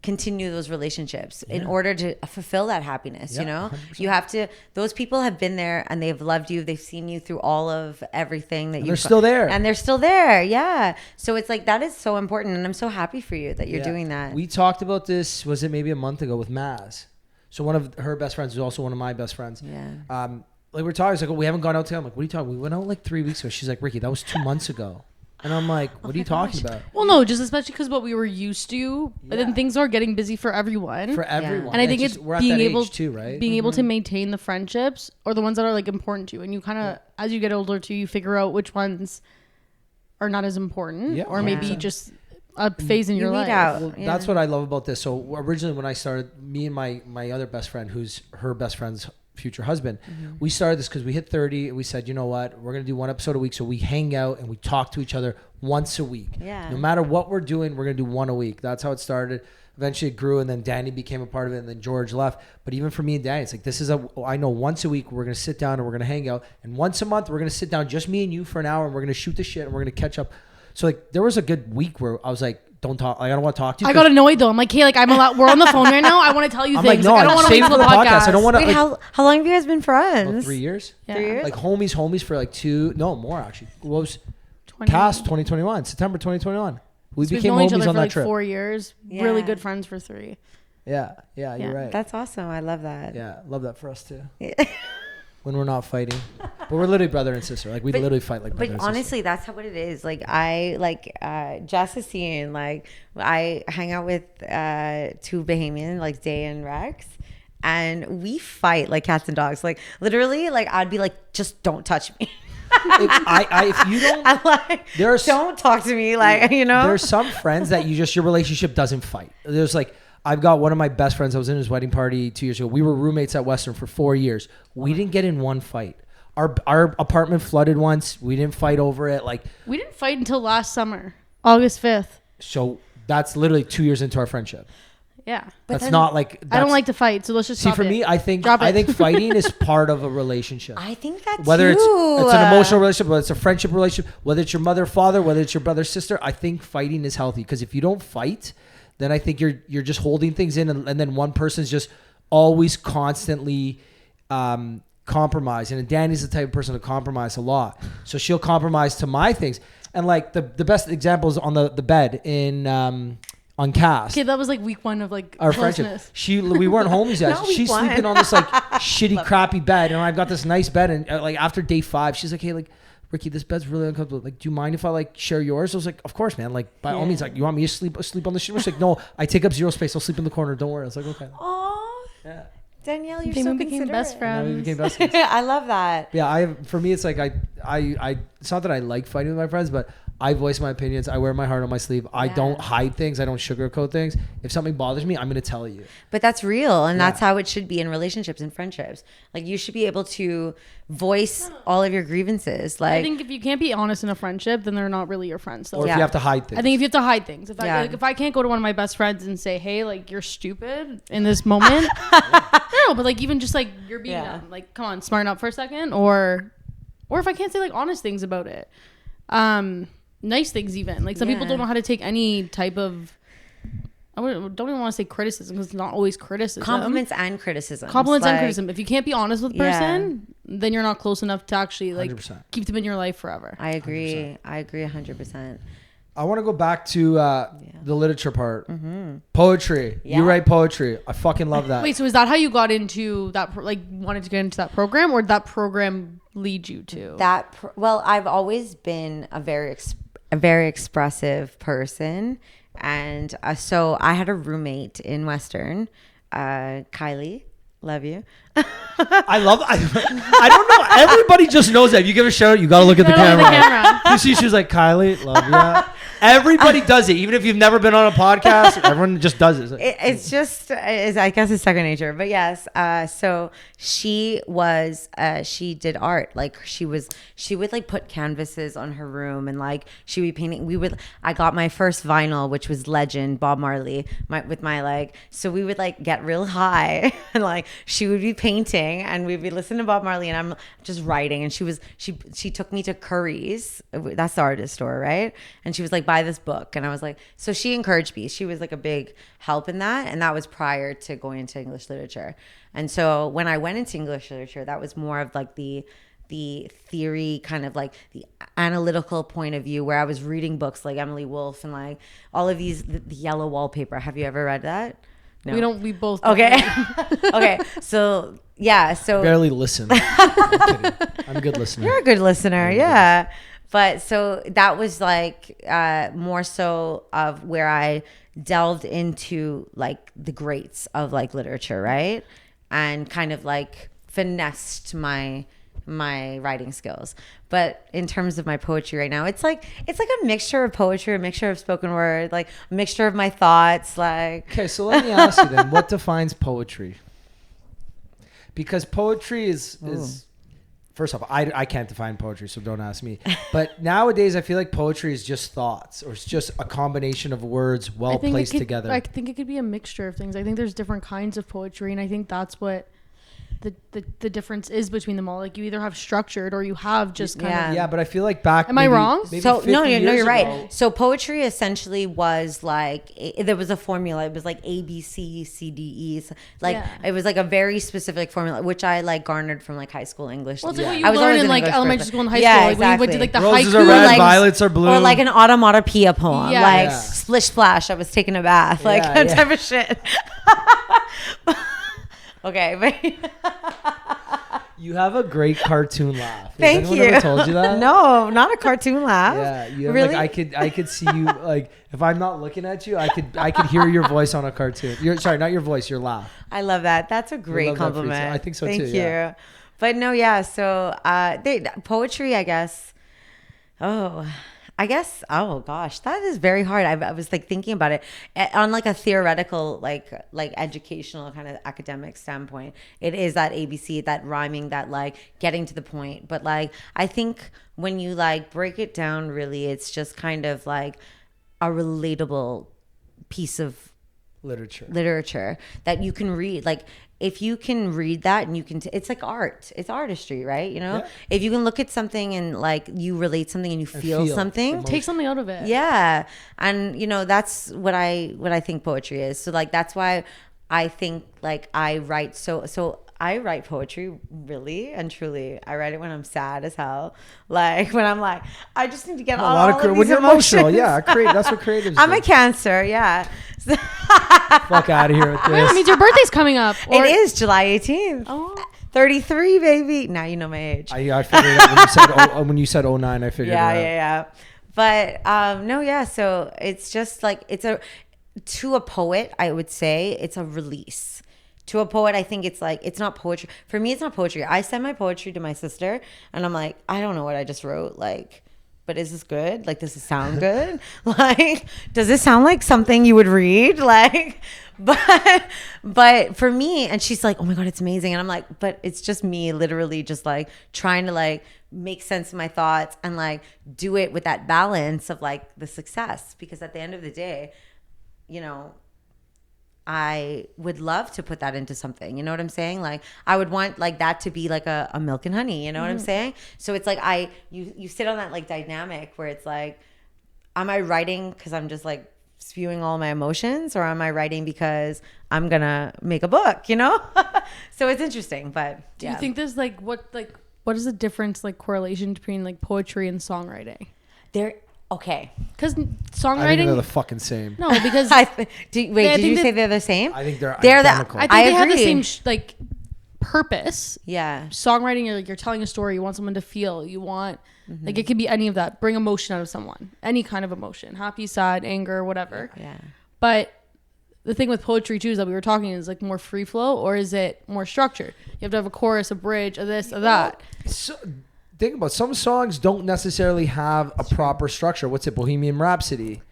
continue those relationships in order to fulfill that happiness. You know, 100%. You have to, those people have been there and they've loved you. They've seen you through all of everything that they're still there. And they're still there. Yeah. So it's like, that is so important. And I'm so happy for you that you're doing that. We talked about this, was it maybe a month ago with Maz? So one of her best friends is also one of my best friends. Yeah. Like we're talking, it's like, oh, we haven't gone out together. I'm like, what are you talking? We went out like 3 weeks ago. She's like, Ricky, that was 2 months ago. And I'm like, what are you talking about? Well, no, just especially because what we were used to, but then things are getting busy for everyone. For everyone. And I think it's we're being at that able age too, right? Being able to maintain the friendships or the ones that are like important to you. And you kind of, as you get older too, you figure out which ones are not as important or maybe just a phase in your life. Well, that's what I love about this. So originally when I started, me and my other best friend, who's her best friend's future husband, we started this because we hit 30 and we said, you know what, we're going to do one episode a week. So we hang out and we talk to each other once a week. No matter what we're doing, we're going to do one a week. That's how it started. Eventually it grew, and then Danny became a part of it, and then George left. But even for me and Danny, it's like, I know once a week we're going to sit down and we're going to hang out, and once a month we're going to sit down, just me and you, for an hour, and we're going to shoot the shit and we're going to catch up. So like there was a good week where I was like, don't talk. Like, I don't want to talk to you. I got annoyed though. I'm like, hey, like we're on the phone right now. I want to tell you I'm things. Like, no, I don't want to wait for the podcast. I don't want to. Wait, how long have you guys been friends? About 3 years. Yeah. 3 years. Like homies for like more actually. What was Cast 2021, September 2021. We became known each homies other on for that like trip. 4 years. Yeah. Really good friends for 3. Yeah, you're right. That's awesome. I love that. Yeah, love that for us too. When we're not fighting, but we're literally brother and sister. Like we literally fight like brother and sister. But honestly, that's how it is. Like Jess is seeing, like I hang out with 2 Bahamian, like Day and Rex, and we fight like cats and dogs. Like literally, like I'd be like, just don't touch me. If you don't, I'm like, don't talk to me. Like, you know, there's some friends that your relationship doesn't fight. There's like, I've got one of my best friends. I was in his wedding party 2 years ago. We were roommates at Western for 4 years. We didn't get in one fight. Our apartment flooded once. We didn't fight over it. Like, we didn't fight until last summer, August 5th. So that's literally 2 years into our friendship. Yeah. That's not like, I don't like to fight, so let's just see, for me, I think fighting is part of a relationship. I think that whether too. it's an emotional relationship, whether it's a friendship relationship, whether it's your mother, father, whether it's your brother, sister, I think fighting is healthy, because if you don't fight, then I think you're just holding things in, and then one person's just always constantly compromising. And Danny's the type of person to compromise a lot, so she'll compromise to my things. And like the best example is on the bed in on Cast. Okay, that was like week 1 of like our closeness. friendship. We weren't homies yet. She's sleeping on this like shitty, crappy bed, and I've got this nice bed. And like after day 5, she's like, "Hey, like Ricky, this bed's really uncomfortable. Like, do you mind if I like share yours?" I was like, "Of course, man. Like, by all means. Like, you want me to sleep on the shit?" She's like, "No, I take up 0 space. I'll sleep in the corner. Don't worry." I was like, "Okay." Oh, yeah. Danielle, you're so so became best friends. We became best friends. I love that. Yeah, for me, it's like I it's not that I like fighting with my friends, but I voice my opinions. I wear my heart on my sleeve. I don't hide things. I don't sugarcoat things. If something bothers me, I'm going to tell you. But that's real. And that's how it should be in relationships and friendships. Like, you should be able to voice all of your grievances. Like, I think if you can't be honest in a friendship, then they're not really your friends. Or if you have to hide things. I think if you have to hide things. If I can't go to one of my best friends and say, hey, like, you're stupid in this moment. No, but like, even just like, you're being dumb. Like, come on, smarten up for a second. Or if I can't say like honest things about it. Nice things even. Like, some people don't know how to take any type of don't even want to say criticism because it's not always criticism. Compliments and criticism. Compliments and criticism. If you can't be honest with the person, then you're not close enough to actually like 100%. keep them in your life forever. I agree. 100%. I agree 100%. I want to go back to the literature part. Poetry. Yeah. You write poetry. I fucking love that. Wait, so is that how you got into that? Like, wanted to get into that program, or did that program lead you to Well, I've always been a very expressive person, and so I had a roommate in Western, Kylie. Love you. I don't know. Everybody just knows that. If you give a shout out, you got to look at the camera. You see, she was like, Kylie, love you. Everybody does it. Even if you've never been on a podcast, everyone just does it. It's just, I guess it's second nature. But yes, so she did art. Like she would like put canvases on her room and like she would be painting. I got my first vinyl, which was Legend, Bob Marley, so we would like get real high and like she would be painting and we'd be listening to Bob Marley and I'm just writing. And she took me to Curry's. That's the artist store, right? And she was like, buy this book. And I was like, so she encouraged me. She was like a big help in that. And that was prior to going into English literature. And so when I went into English literature, that was more of like the theory, kind of like the analytical point of view, where I was reading books like Emily Wolfe and like all of these, the Yellow Wallpaper. Have you ever read that? No. We both don't. Okay. Okay. So yeah. So barely listen. I'm kidding. I'm a good listener. You're a good listener. Yeah. But so that was like more so of where I delved into like the greats of like literature, right? And kind of like finessed my writing skills. But in terms of my poetry right now, it's like a mixture of poetry, a mixture of spoken word, like a mixture of my thoughts. Like okay, so let me ask you then, what defines poetry? Because poetry is first off, I can't define poetry, so don't ask me. But nowadays, I feel like poetry is just thoughts, or it's just a combination of words well placed together. I think it could be a mixture of things. I think there's different kinds of poetry, and I think that's what the difference is between them all. Like you either have structured or you have just kind of. Yeah, but I feel like back. Am I wrong? So no, you're right. So poetry essentially was like there was a formula. It was like A, B, C, C, D, E. Like it was like a very specific formula, which I like garnered from like high school English. Well, it's like what you learn in like elementary school and high school. Like exactly. when you went to like the Roses haiku, are red, like, violets are blue, or like an automatopoeia poem, Yeah. splish splash. I was taking a bath, like that type of shit. Okay, but you have a great cartoon laugh. Thank Has you. anyone ever told you that? No, not a cartoon laugh. Yeah, you have, really? like I could see you like if I'm not looking at you, I could hear your voice on a cartoon. Sorry, not your voice, your laugh. I love that. That's a great compliment. I think so Thank too. you. Yeah. But no, yeah. So poetry, I guess. Oh gosh, that is very hard. I was like thinking about it on like a theoretical, like educational kind of academic standpoint. It is that ABC, that rhyming, that like getting to the point. But like, I think when you like break it down, really, it's just kind of like a relatable piece of literature that you can read. Like if you can read that and you can it's like art, it's artistry, right? You know, if you can look at something and like you relate something and you feel something, take something out of it. Yeah. And you know, that's what I think poetry is. So like that's why I think like I write so I write poetry really and truly. I write it when I'm sad as hell. Like when I'm like, I just need to get all of these when you're emotions. emotional. Yeah, that's what creatives I'm do. a Cancer, yeah. Fuck out of here with this. That means your birthday's coming up. It is July 18th. Oh. 33, baby. Now you know my age. I figured out when you said 09, I figured it out. Yeah. But no, yeah. So it's just like to a poet, I would say it's a release. To a poet, I think it's like, it's not poetry. For me, it's not poetry. I send my poetry to my sister and I'm like, I don't know what I just wrote. Like, but is this good? Like, does it sound good? Like, does this sound like something you would read? Like, but for me, and she's like, oh my God, it's amazing. And I'm like, but it's just me literally just like trying to like make sense of my thoughts and like do it with that balance of like the success. Because at the end of the day, you know, I would love to put that into something. You know what I'm saying? Like I would want like that to be like a milk and honey. You know what I'm saying? So it's like you sit on that like dynamic where it's like, am I writing because I'm just like spewing all my emotions, or am I writing because I'm gonna make a book, you know? So it's interesting. But Do you think there's like what is the difference, like correlation between like poetry and songwriting? Okay. Because I think songwriting, they're the fucking same. no, because Did you say they're the same? I think they're identical. I think they have the same like purpose. Yeah. Songwriting, you're telling a story. You want someone to feel. You want like it could be any of that. Bring emotion out of someone. Any kind of emotion. Happy, sad, anger, whatever. Yeah. But the thing with poetry too is that we were talking is like more free flow, or is it more structured? You have to have a chorus, a bridge, a this, a that. So, think about some songs don't necessarily have a proper structure. What's it? Bohemian Rhapsody.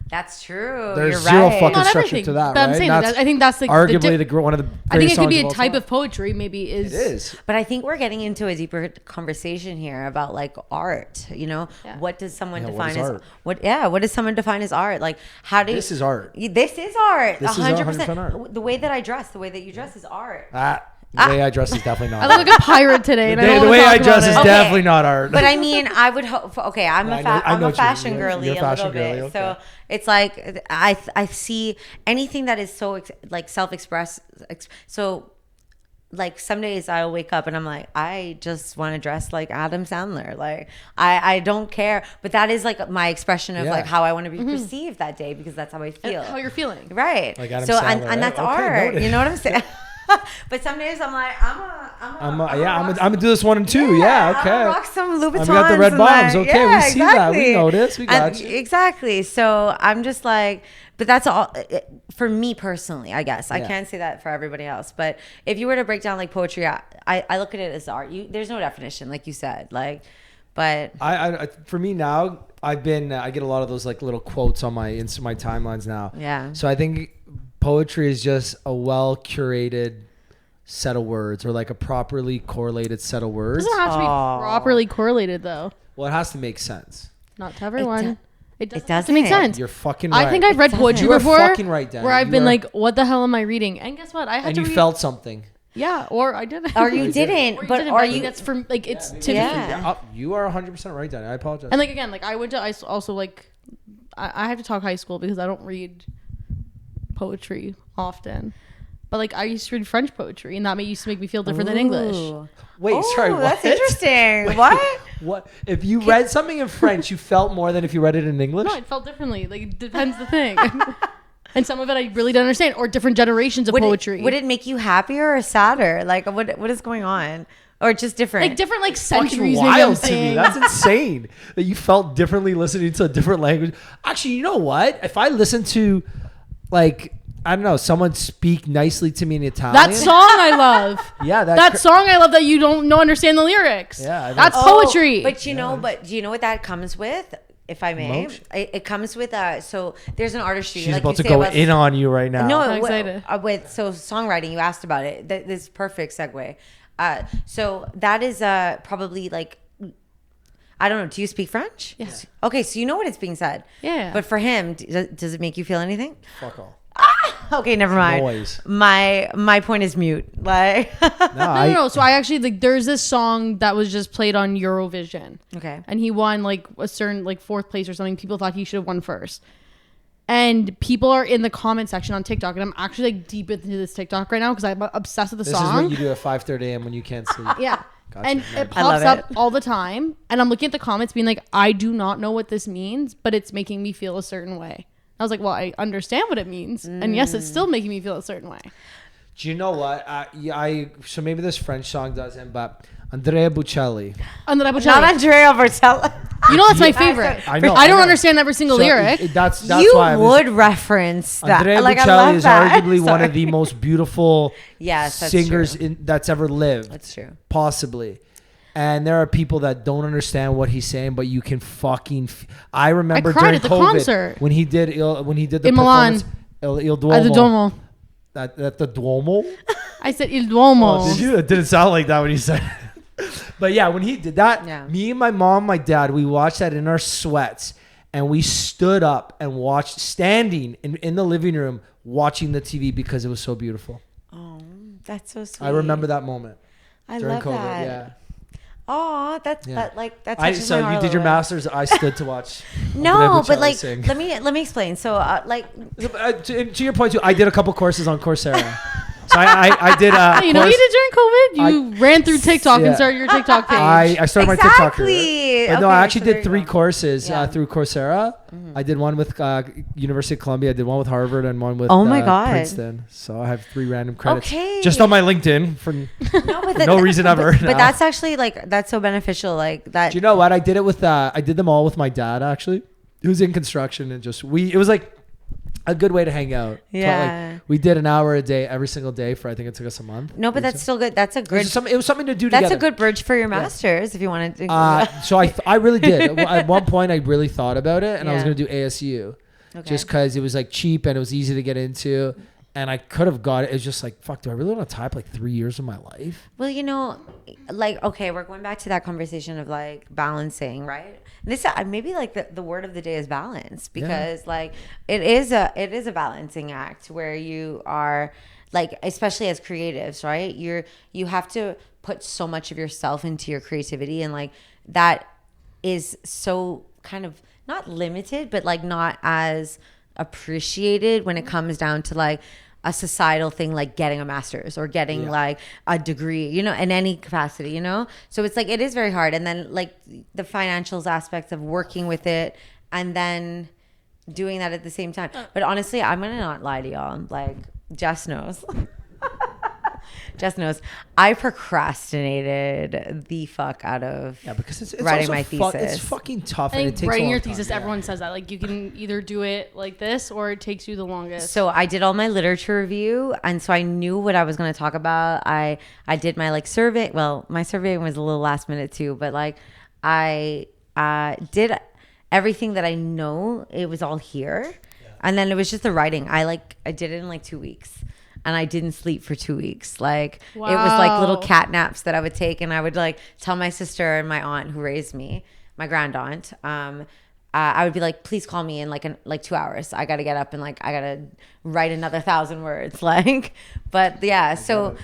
That's true. There's You're zero right. fucking Not structure everything, to that, but I'm right? saying That's I think that's like arguably one of the I think greatest it could be a songs of all type time. of poetry. Maybe It is. But I think we're getting into a deeper conversation here about like art. You know, Yeah. what does someone Yeah, what define is as art? what does someone define as art? Like, how do This is art. This is art. This is 100% art. The way that I dress, the way that you dress is art. The way I dress is definitely not I look art. like a pirate today, and I don't The wanna way talk I about dress it. is Okay. definitely not art. But I mean, I would hope. Okay, I'm No, a I know what I'm you a mean. fashion You're girly a a fashion little bit. girly, So okay. it's like I see anything that is so like self-express. So like some days I'll wake up and I'm like, I just want to dress like Adam Sandler. Like I don't care. But that is like my expression of Yeah. like how I want to be perceived that day, because that's how I feel. How you're feeling. Right. Like Adam so Sandler, and that's right? Okay, art. noted. You know what I'm saying? But some days I'm like, I'm gonna do this one and two. Yeah, I'm gonna okay. rock some Louboutins. We got the red and, bombs. like, Okay, yeah, we see that. We exactly. notice. We got you. Exactly. So I'm just like, but that's all for me personally, I guess. I Yeah. can't say that for everybody else. But if you were to break down like poetry, I look at it as art. There's no definition, like you said. Like, but I for me now, I get a lot of those like little quotes on my timelines now. Yeah. So I think poetry is just a well curated set of words, or like a properly correlated set of It words. doesn't have to be properly correlated though. Well, it has to make sense. Not to everyone. It doesn't have to doesn't. make sense. You're fucking right. I think I've read poetry You are before fucking right, Danny. where I've You been are- like, what the hell am I reading? And guess what? I had and to you read. felt something. Yeah, or I didn't. or you didn't. Or you But didn't, are I think you? that's for like it's to Yeah. me. You are 100% right, Danny. I apologize. And like again, like I went to also like I have to talk high school because I don't read poetry often. But like I used to read French poetry, and that used to make me feel different than English. Ooh. Wait, Oh, sorry. What? that's interesting. Wait, What? What? If you read something in French, you felt more than if you read it in English? No, it felt differently. Like it depends the thing. And some of it I really don't understand, or different generations of poetry. Would it make you happier or sadder? Like, what is going on? Or just different? like different like Fucking centuries? Maybe I'm wild to me. saying. That's insane that you felt differently listening to a different language. Actually, you know what? If I listen to, like, I don't know, someone speak nicely to me in Italian. That song I love. Yeah, That song I love that you don't know understand the lyrics. Yeah, I know. That's Oh, poetry. But you know, do you know what that comes with? If I may, Emotion? it comes with so there's an artistry. She's like about you to say go about- in on you right now. No, I'm excited. so songwriting. You asked about it. This is perfect segue. So that is probably like, I don't know. Do you speak French? Yes. Okay, so you know what it's being said. Yeah. But for him, does it make you feel anything? Fuck all. Okay, never mind. Noise. My point is mute. Like. No. So I actually like there's this song that was just played on Eurovision. Okay. And he won like a certain like fourth place or something. People thought he should have won first. And people are in the comment section on TikTok, and I'm actually like deep into this TikTok right now because I'm obsessed with the This song. is what you do at 5:30 a.m. when you can't sleep. Yeah. Gotcha. And Yeah. it I love pops up it. all the time. And I'm looking at the comments being like, I do not know what this means, but it's making me feel a certain way. I was like, well, I understand what it means. And yes, it's still making me feel a certain way. Do you know what? So maybe this French song doesn't, but Andrea Bocelli. Andrea Not Bocelli. Andrea Bocelli. You know that's my favorite. I know. I don't understand every single lyric. That's You why I would reference that. Andrea Like, I Bocelli love is that. arguably one of Sorry. the most beautiful Yes, that's singers true. that's ever lived. That's true. Possibly. And there are people that don't understand what he's saying, but you can fucking. I remember I cried during at the COVID concert. when he did the In Milan. performance, Il Duomo. At the Duomo. At the Duomo. I said Il Duomo. Oh, did you? It didn't sound like that when you said it. But yeah, when he did that, Yeah. me and my mom, my dad, we watched that in our sweats, and we stood up and watched, standing in the living room, watching the TV because it was so beautiful. Oh, that's so sweet. I remember that moment I during love COVID. that. Yeah. Oh, that's Yeah. that like that's touches So my heart you a did your little bit. master's. I stood to watch. No, Andrea but Bocelli like sing. let me explain. So like To your point too, I did a couple courses on Coursera. So I did. You know what you did during COVID? You ran through TikTok yeah. and started your TikTok page. I started my TikTok career. Exactly. But no, I Okay, actually so there did you 3 go. courses Yeah. through Coursera. I did one with University of Columbia. I did one with Harvard and one with Oh my God. Princeton. So I have 3 random credits Okay. just on my LinkedIn for no reason ever. But that's actually like that's so beneficial. Like that. Do you know what? I did it with I did them all with my dad actually. He was in construction and just it was like a good way to hang out. Yeah. Like, we did an hour a day every single day for I think it took us a month. No, but that's still good. That's a It good. was something to do That's together. a good bridge for your masters if you wanted to. So I really did. At one point, I really thought about it, and I was Yeah. going to do ASU, Okay. just because it was like cheap and it was easy to get into, and I could have got it. It was just like, fuck, do I really want to type like 3 years of my life? Well, you know, like, okay, we're going back to that conversation of like balancing, right? This maybe like the word of the day is balance, because like it is a balancing act where you are like, especially as creatives, right? You have to put so much of yourself into your creativity, and like that is so kind of not limited, but like not as appreciated when it comes down to like a societal thing like getting a master's or getting like a degree, you know, in any capacity, you know? So it's like, it is very hard. And then like the financials aspects of working with it and then doing that at the same time. But honestly, I'm going to not lie to y'all. Like Jess knows. Jess knows. I procrastinated the fuck out of Because it's writing also my thesis. It's fucking tough. I And it think takes writing a your long time. thesis, everyone says that. Like you can either do it like this or it takes you the longest. So I did all my literature review, and so I knew what I was going to talk about. I did my like survey. Well, my survey was a little last minute too, but like I did everything that I know. It was all here, and then it was just the writing. I did it in like 2 weeks. And I didn't sleep for 2 weeks. Like it was like little cat naps that I would take, and I would like tell my sister and my aunt who raised me, my grand aunt. I would be like, please call me in like 2 hours. I got to get up and like I got to write another 1,000 words. Like, but yeah. So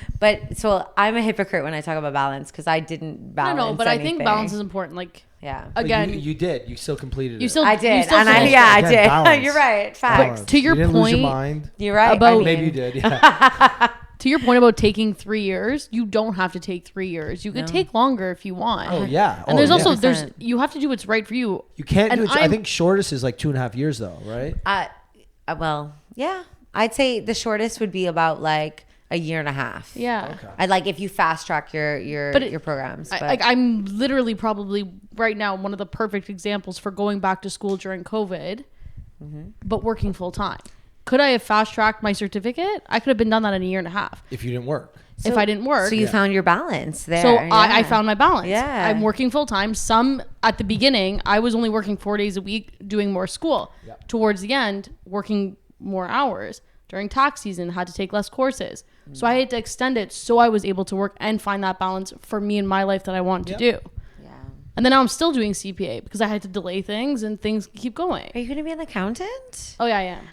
I'm a hypocrite when I talk about balance because I didn't balance. No, but I think anything. balance is important. Like Yeah. again, you did. You still completed you it. still I did. you still And I finished yeah, it. I Again, did. balance. You're right. Facts. Balance. to your you didn't lose your point mind. You're right. About- Maybe you did. Yeah. To your point about taking 3 years, you don't have to take 3 years. You could take longer if you want. Oh yeah. And there's also 100%. you have to do what's right for you. You can't and do it. I I'm- think shortest is like 2.5 years though, right? Well, yeah. I'd say the shortest would be about like a year and a half. Yeah. Okay. I like if you fast track your programs. But I'm literally probably right now one of the perfect examples for going back to school during COVID, but working full time. Could I have fast tracked my certificate? I could have been done that in a year and a half If you didn't work. if I didn't work. So you found your balance there. So yeah. I found my balance. Yeah. I'm working full time. Some at the beginning, I was only working 4 days a week doing more school. Yep. Towards the end, working more hours. During tax season, had to take less courses. So I had to extend it so I was able to work and find that balance for me in my life that I wanted to do. Yeah. And then now I'm still doing CPA because I had to delay things and things keep going. Are you going to be an accountant? Oh, yeah, I am.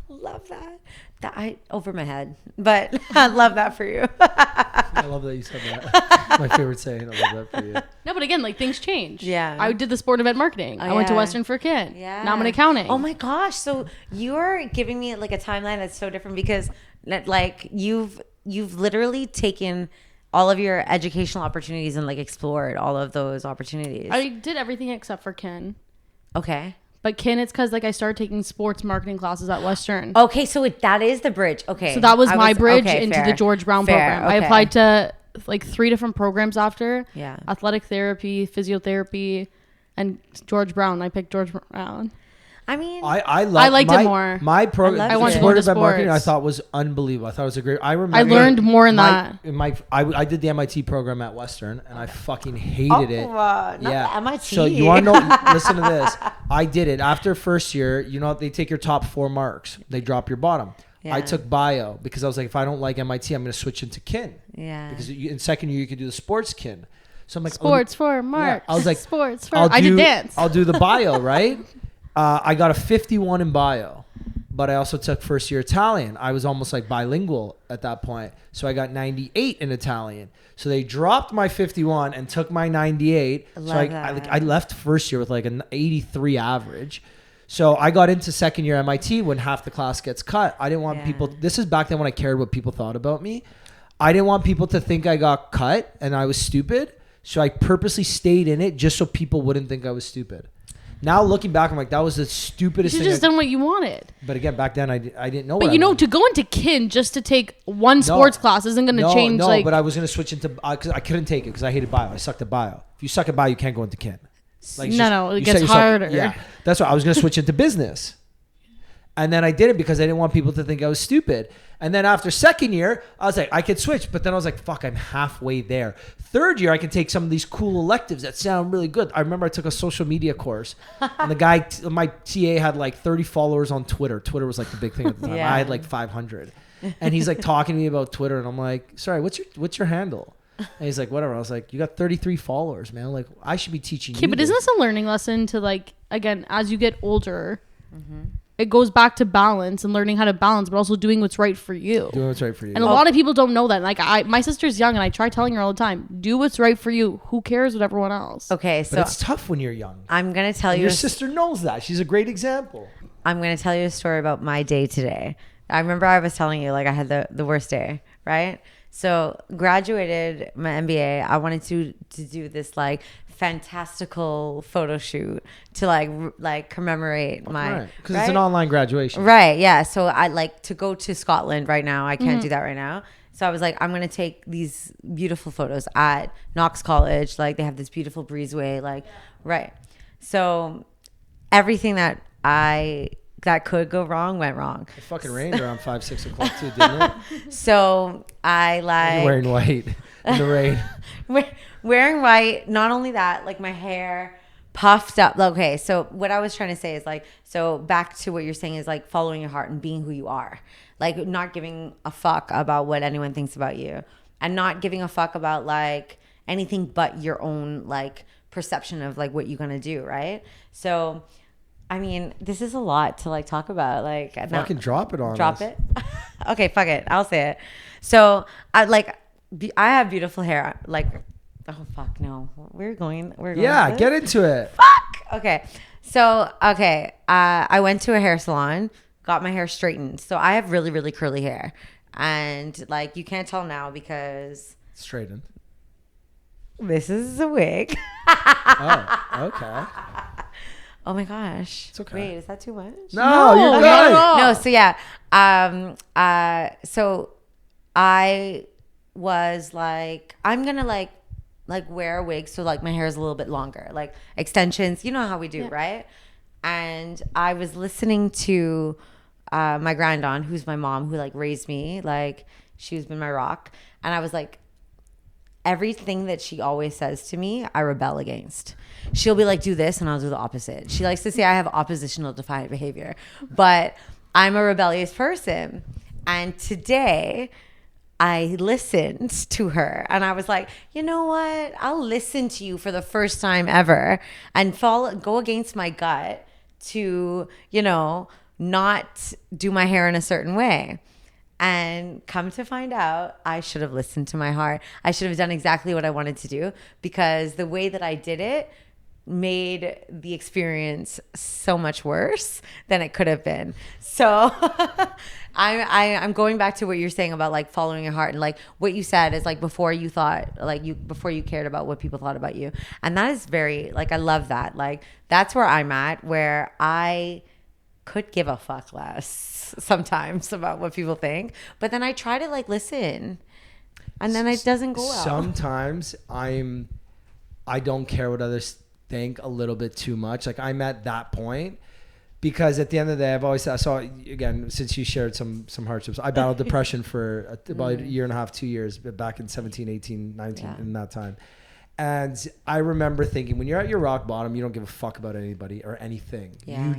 Love that. Over my head, but I love that for you. I love that you said that. My favorite saying. I love that for you. No, but again, like things change. Yeah. I did the sport event marketing. I went to yeah. Western for Kin. Yeah. Now I'm in accounting. Oh my gosh. So you're giving me like a timeline that's so different because like you've literally taken all of your educational opportunities and like explored all of those opportunities. I did everything except for Kin. Okay. But Kin, it's because like I started taking sports marketing classes at Western. Okay. So that is the bridge. Okay. So that was I my bridge okay, into fair. the George Brown Fair, program. I okay. applied to like 3 different programs after. Yeah. Athletic therapy, physiotherapy, and George Brown. I picked George Brown. I mean, I liked it more. My program, I wanted to go sport into event marketing, I sports. thought was unbelievable. I thought it was a great. I remember. I learned more in that. I did the MIT program at Western, and I fucking hated it. not the MIT. So you want to know? Listen to this. I did it after first year. You know, they take your top 4 marks. They drop your bottom. Yeah. I took bio because I was like, if I don't like MIT, I'm going to switch into kin. Yeah. Because in second year you could do the sports kin. So I'm like, Sports for Mark. I was like, sports for. I did dance. I'll do the bio, right? I got a 51 in bio. but I also took first year Italian. I was almost like bilingual at that point. So I got 98 in Italian. So they dropped my 51 and took my 98. So I left first year with like an 83 average. So I got into second year MIT when half the class gets cut. I didn't want people, this is back then when I cared what people thought about me. I didn't want people to think I got cut and I was stupid. So I purposely stayed in it just so people wouldn't think I was stupid. Now looking back, I'm like, that was the stupidest thing. You just done what you wanted. But again, back then I didn't know. But you know, to go into kin just to take one sports class isn't going to change. No, but I was going to switch into because I couldn't take it because I hated bio. I sucked at bio. If you suck at bio, you can't go into kin. Like, it gets harder. Yeah, that's why I was going to switch into business. And then I did it because I didn't want people to think I was stupid. And then after second year, I was like, I could switch. But then I was like, fuck, I'm halfway there. Third year, I can take some of these cool electives that sound really good. I remember I took a social media course. And the guy, my TA had like 30 followers on Twitter. Twitter was like the big thing at the time. I had like 500. And he's like talking to me about Twitter. And I'm like, sorry, what's your handle? And he's like, whatever. I was like, you got 33 followers, man. Like, I should be teaching you. Okay, but isn't this a learning lesson to like, again, as you get older, it goes back to balance and learning how to balance, but also doing what's right for you. Doing what's right for you. And a lot of people don't know that. Like my sister's young and I try telling her all the time, do what's right for you. Who cares what everyone else? Okay, so but it's tough when you're young. I'm going to tell you. Your sister knows that. She's a great example. I'm going to tell you a story about my day today. I remember I was telling you like I had the worst day, right? So graduated my MBA. I wanted to do this like fantastical photo shoot to like commemorate my because it's an online graduation, right? Yeah. So I like to go to Scotland right now. I can't do that right now. So I was like, I'm gonna take these beautiful photos at Knox College. Like they have this beautiful breezeway. Like right. So everything that could go wrong went wrong. It fucking rained around 5-6 o'clock too, didn't it? So I like you're wearing white in the rain. Wearing white. Not only that, like my hair puffed up. Okay, so what I was trying to say is like, so back to what you're saying is like following your heart and being who you are. Like not giving a fuck about what anyone thinks about you, and not giving a fuck about like anything but your own like perception of like what you're gonna do, right? So I mean, this is a lot to like talk about. Like, fucking drop it on drop us. it. Okay, fuck it. I'll say it. So I have beautiful hair. Like, oh fuck no, we're going. Yeah, get into it. Fuck. Okay. So I went to a hair salon, got my hair straightened. So I have really really curly hair, and like you can't tell now because straightened. This is a wig. Oh, okay. Oh my gosh. It's okay. Wait, is that too much? No, you're good. No, so yeah. So I was like, I'm gonna like wear a wig so like my hair is a little bit longer. Like extensions, you know how we do, right? And I was listening to my grandaunt, who's my mom, who like raised me, like she's been my rock. And I was like, everything that she always says to me, I rebel against. She'll be like, do this, and I'll do the opposite. She likes to say I have oppositional defiant behavior, but I'm a rebellious person. And today I listened to her and I was like, you know what? I'll listen to you for the first time ever and go against my gut to, you know, not do my hair in a certain way. And come to find out, I should have listened to my heart. I should have done exactly what I wanted to do, because the way that I did it made the experience so much worse than it could have been. So I'm going back to what you're saying about like following your heart, and like what you said is like before you cared about what people thought about you. And that is very, like, I love that. Like that's where I'm at, where I could give a fuck less sometimes about what people think, but then I try to like listen, and then it doesn't go well. Sometimes I don't care what others think a little bit too much. Like I'm at that point, because at the end of the day, I've always saw, again, since you shared some hardships, I battled depression for about a year and a half, 2 years, back in 17, 18, 19, in that time. And I remember thinking, when you're at your rock bottom, you don't give a fuck about anybody or anything. Yeah.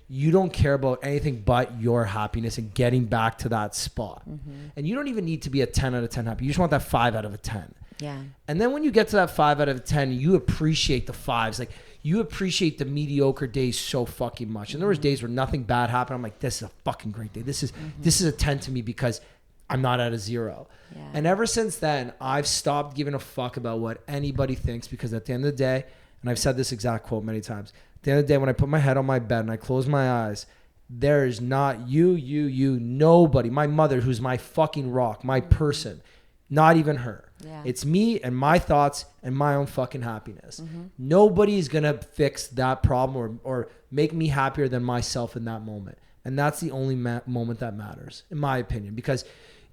You don't care about anything but your happiness and getting back to that spot. Mm-hmm. And you don't even need to be a 10 out of 10 happy. You just want that 5 out of a 10. Yeah. And then when you get to that 5 out of 10, you appreciate the 5s. Like you appreciate the mediocre days so fucking much. And there was days where nothing bad happened. I'm like, this is a fucking great day. This is a 10 to me because I'm not at a 0. Yeah. And ever since then, I've stopped giving a fuck about what anybody thinks, because at the end of the day, and I've said this exact quote many times, at the end of the day, when I put my head on my bed and I close my eyes, there is not you, nobody. My mother, who's my fucking rock, my person, not even her. Yeah. It's me and my thoughts and my own fucking happiness. Nobody's going to fix that problem or make me happier than myself in that moment. And that's the only moment that matters, in my opinion, because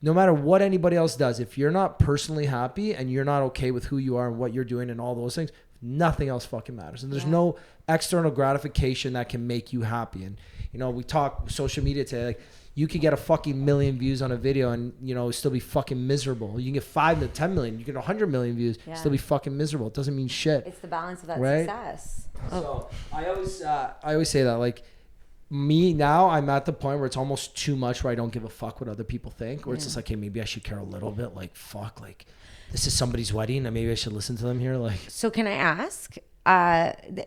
no matter what anybody else does, if you're not personally happy and you're not okay with who you are and what you're doing and all those things, nothing else fucking matters. And there's no external gratification that can make you happy. And, you know, we talk social media today, like, you could get a fucking million views on a video and, you know, still be fucking miserable. You can get 5 to 10 million, you get 100 million views, still be fucking miserable. It doesn't mean shit. It's the balance of that success. So I always say that, like, me now, I'm at the point where it's almost too much where I don't give a fuck what other people think, where it's just like, hey, maybe I should care a little bit. Like, fuck, like, this is somebody's wedding and maybe I should listen to them here. Like, so can I ask,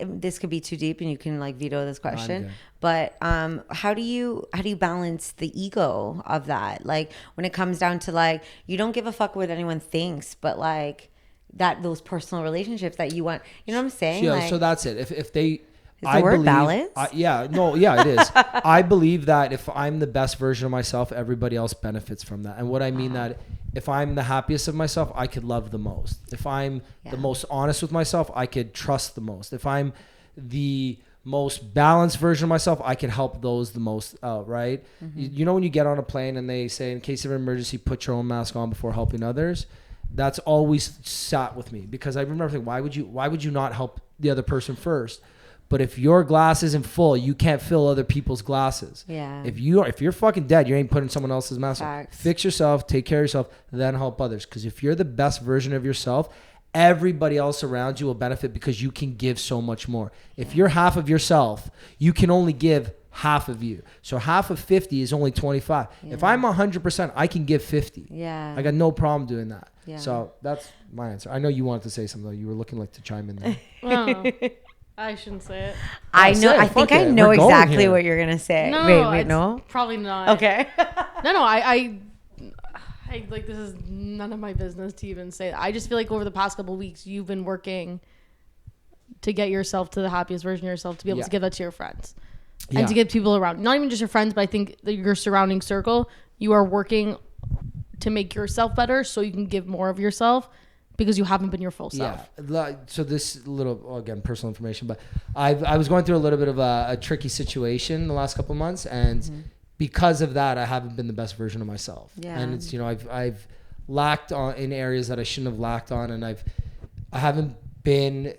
this could be too deep and you can like veto this question, but how do you balance the ego of that? Like, when it comes down to, like, you don't give a fuck what anyone thinks, but like that, those personal relationships that you want, you know what I'm saying? Yeah, like, so that's it. If they, is the word balance? It is. I believe that if I'm the best version of myself, everybody else benefits from that. And what I mean that if I'm the happiest of myself, I could love the most. If I'm the most honest with myself, I could trust the most. If I'm the most balanced version of myself, I can help those the most out, right? You know, when you get on a plane and they say, in case of an emergency, put your own mask on before helping others. That's always sat with me, because I remember thinking, why would you not help the other person first? But if your glass isn't full, you can't fill other people's glasses. Yeah. If you're fucking dead, you ain't putting someone else's mask on. Facts. Fix yourself, take care of yourself, then help others. Because if you're the best version of yourself, everybody else around you will benefit, because you can give so much more. If you're half of yourself, you can only give half of you. So half of 50 is only 25. Yeah. If I'm 100%, I can give 50. Yeah. I got no problem doing that. Yeah. So that's my answer. I know you wanted to say something though. You were looking like to chime in there. Oh, I shouldn't say it. I know. I think I know exactly what you're gonna say. No, wait, no, probably not. Okay. No. I like, this is none of my business to even say that. I just feel like over the past couple of weeks, you've been working to get yourself to the happiest version of yourself, to be able to give that to your friends and to give people around, not even just your friends, but I think that your surrounding circle, you are working to make yourself better so you can give more of yourself, because you haven't been your full self. Yeah. So this little, again, personal information, but I was going through a little bit of a tricky situation the last couple of months, and because of that, I haven't been the best version of myself. Yeah. And it's, you know, I've lacked on in areas that I shouldn't have lacked on, and I haven't been.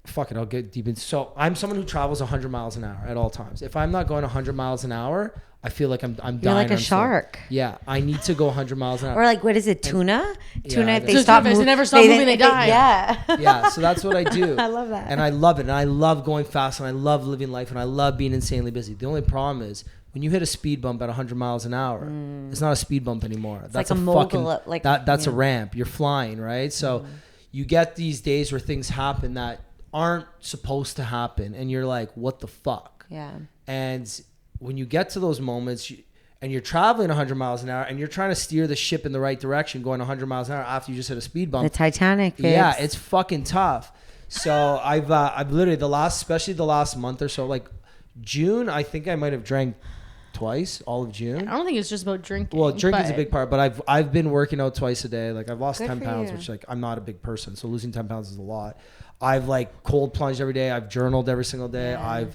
Fuck it, I'll get deep in. So I'm someone who travels 100 miles an hour at all times. If I'm not going 100 miles an hour, I feel like I'm dying. You're like a on shark. slow. Yeah, I need to go 100 miles an hour. Or like, what is it? Tuna? Tuna, if they So stop if moving, they never stop moving, they die. Yeah. Yeah, so that's what I do. I love that. And I love it. And I love going fast, and I love living life, and I love being insanely busy. The only problem is when you hit a speed bump at 100 miles an hour, it's not a speed bump anymore. That's like a mogul, like, that's a ramp. You're flying, right? So you get these days where things happen that aren't supposed to happen, and you're like, what the fuck? Yeah. And when you get to those moments, and you're traveling 100 miles an hour, and you're trying to steer the ship in the right direction, going 100 miles an hour after you just hit a speed bump. The Titanic, babes. Yeah, it's fucking tough. So I've literally especially the last month or so, like June, I think I might have drank twice, all of June. I don't think it's just about drinking. Well, drinking's a big part, but I've been working out twice a day. Like, I've lost 10 pounds, you. which, like, I'm not a big person, so losing 10 pounds is a lot. I've like cold plunged every day. I've journaled every single day. Yeah.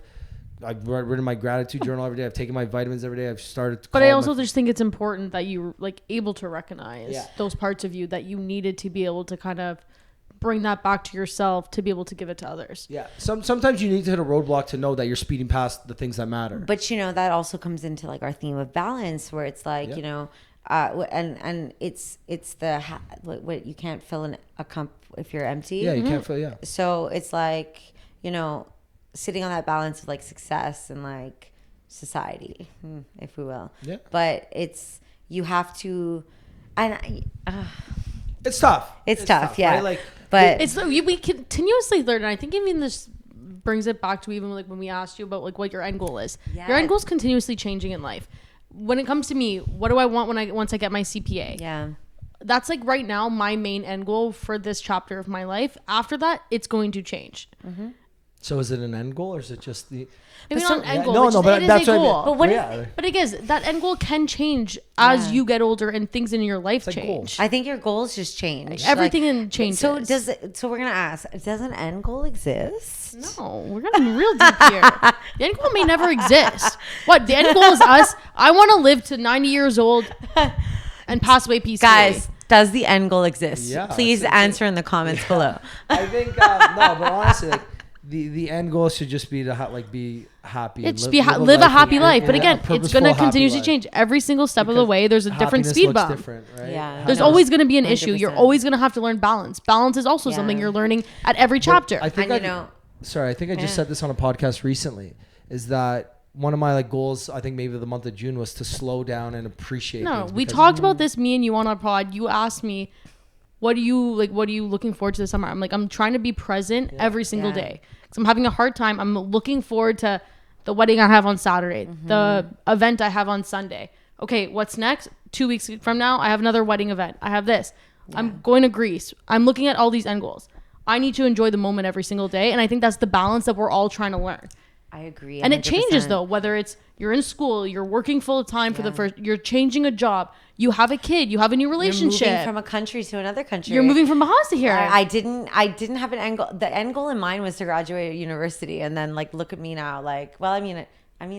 I've written my gratitude journal every day. I've taken my vitamins every day. I've started to But I also just think it's important that you're like able to recognize Yeah. those parts of you that you needed to be able to kind of bring that back to yourself to be able to give it to others. Yeah. Sometimes you need to hit a roadblock to know that you're speeding past the things that matter. But, you know, that also comes into like our theme of balance, where it's like, you know, and it's what you can't fill in a cup if you're empty. Yeah, you can't feel, yeah. So it's like, you know, sitting on that balance of like success and like society, if we will. Yeah. But you have to, and it's tough. It's tough, yeah. Right? Like, but We continuously learn, and I think even this brings it back to even like when we asked you about like what your end goal is. Yeah. Your end goal is continuously changing in life. When it comes to me, what do I want once I get my CPA? Yeah. That's like right now my main end goal for this chapter of my life. After that, it's going to change. So is it an end goal or is it just the? Maybe But not an so- end Yeah, goal. no, it's no, just, but it is that's a what I mean. goal. But what Yeah. But again, that end goal can change as Yeah. you get older and things in your life It's like goals. change. I think your goals just change. Everything changes. So we're gonna ask, does an end goal exist? No, we're getting real deep here. The end goal may never exist. What? The end goal is us. I want to live to 90 years old and pass away peacefully. Guys, does the end goal exist? Yeah, Please it's- answer in the comments below. I think no, but honestly, like the end goal should just be to be happy. It's and live a happy in- life. But in a again, it's purposeful, going to happy continuously life. change. Every single step of the Because way, there's a different happiness speed looks bump. different, right? Yeah. There's No. always going to be an issue. You're 100%. always going to have to learn balance. Balance is also something Yeah. you're learning at every chapter. I think And I think I just said this on a podcast recently. Is that one of my like goals? I think maybe the month of June was to slow down and appreciate. No, things we because- talked about this, me and you on our pod. You asked me, what are you looking forward to this summer? I'm like, I'm trying to be present every single Yeah. day. Because I'm having a hard time. I'm looking forward to the wedding I have on Saturday, the event I have on Sunday. Okay, what's next? 2 weeks from now, I have another wedding event. I have this. I'm going to Greece. I'm looking at all these end goals. I need to enjoy the moment every single day. And I think that's the balance that we're all trying to learn. I agree. And it changes 100%. though, whether it's you're in school, you're working full time for the Yeah. first, you're changing a job, you have a kid, you have a new You're relationship. moving from a country to another country. You're moving from Bahamas to here. I didn't have an end goal. The end goal in mind was to graduate university, and then like look at me now. Like, well, I mean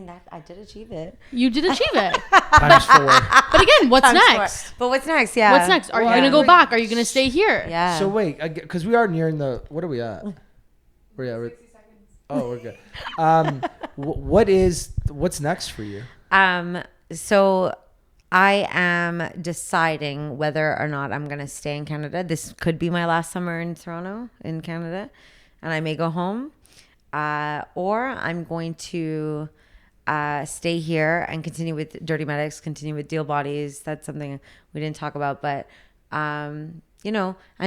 that I did achieve it. You did achieve it. times 4. But again, what's Times four. next? But what's next? Yeah. What's next? Are you Well, going to go wait. back? Are you going to stay here? Yeah. So wait, because we are nearing the. What are we at? We're 60 seconds. Oh, we're good. What's next for you? So I am deciding whether or not I'm going to stay in Canada. This could be my last summer in Toronto, in Canada, and I may go home, or I'm going to stay here and continue with Dirty Medics, continue with Deal Bodies. That's something we didn't talk about, but and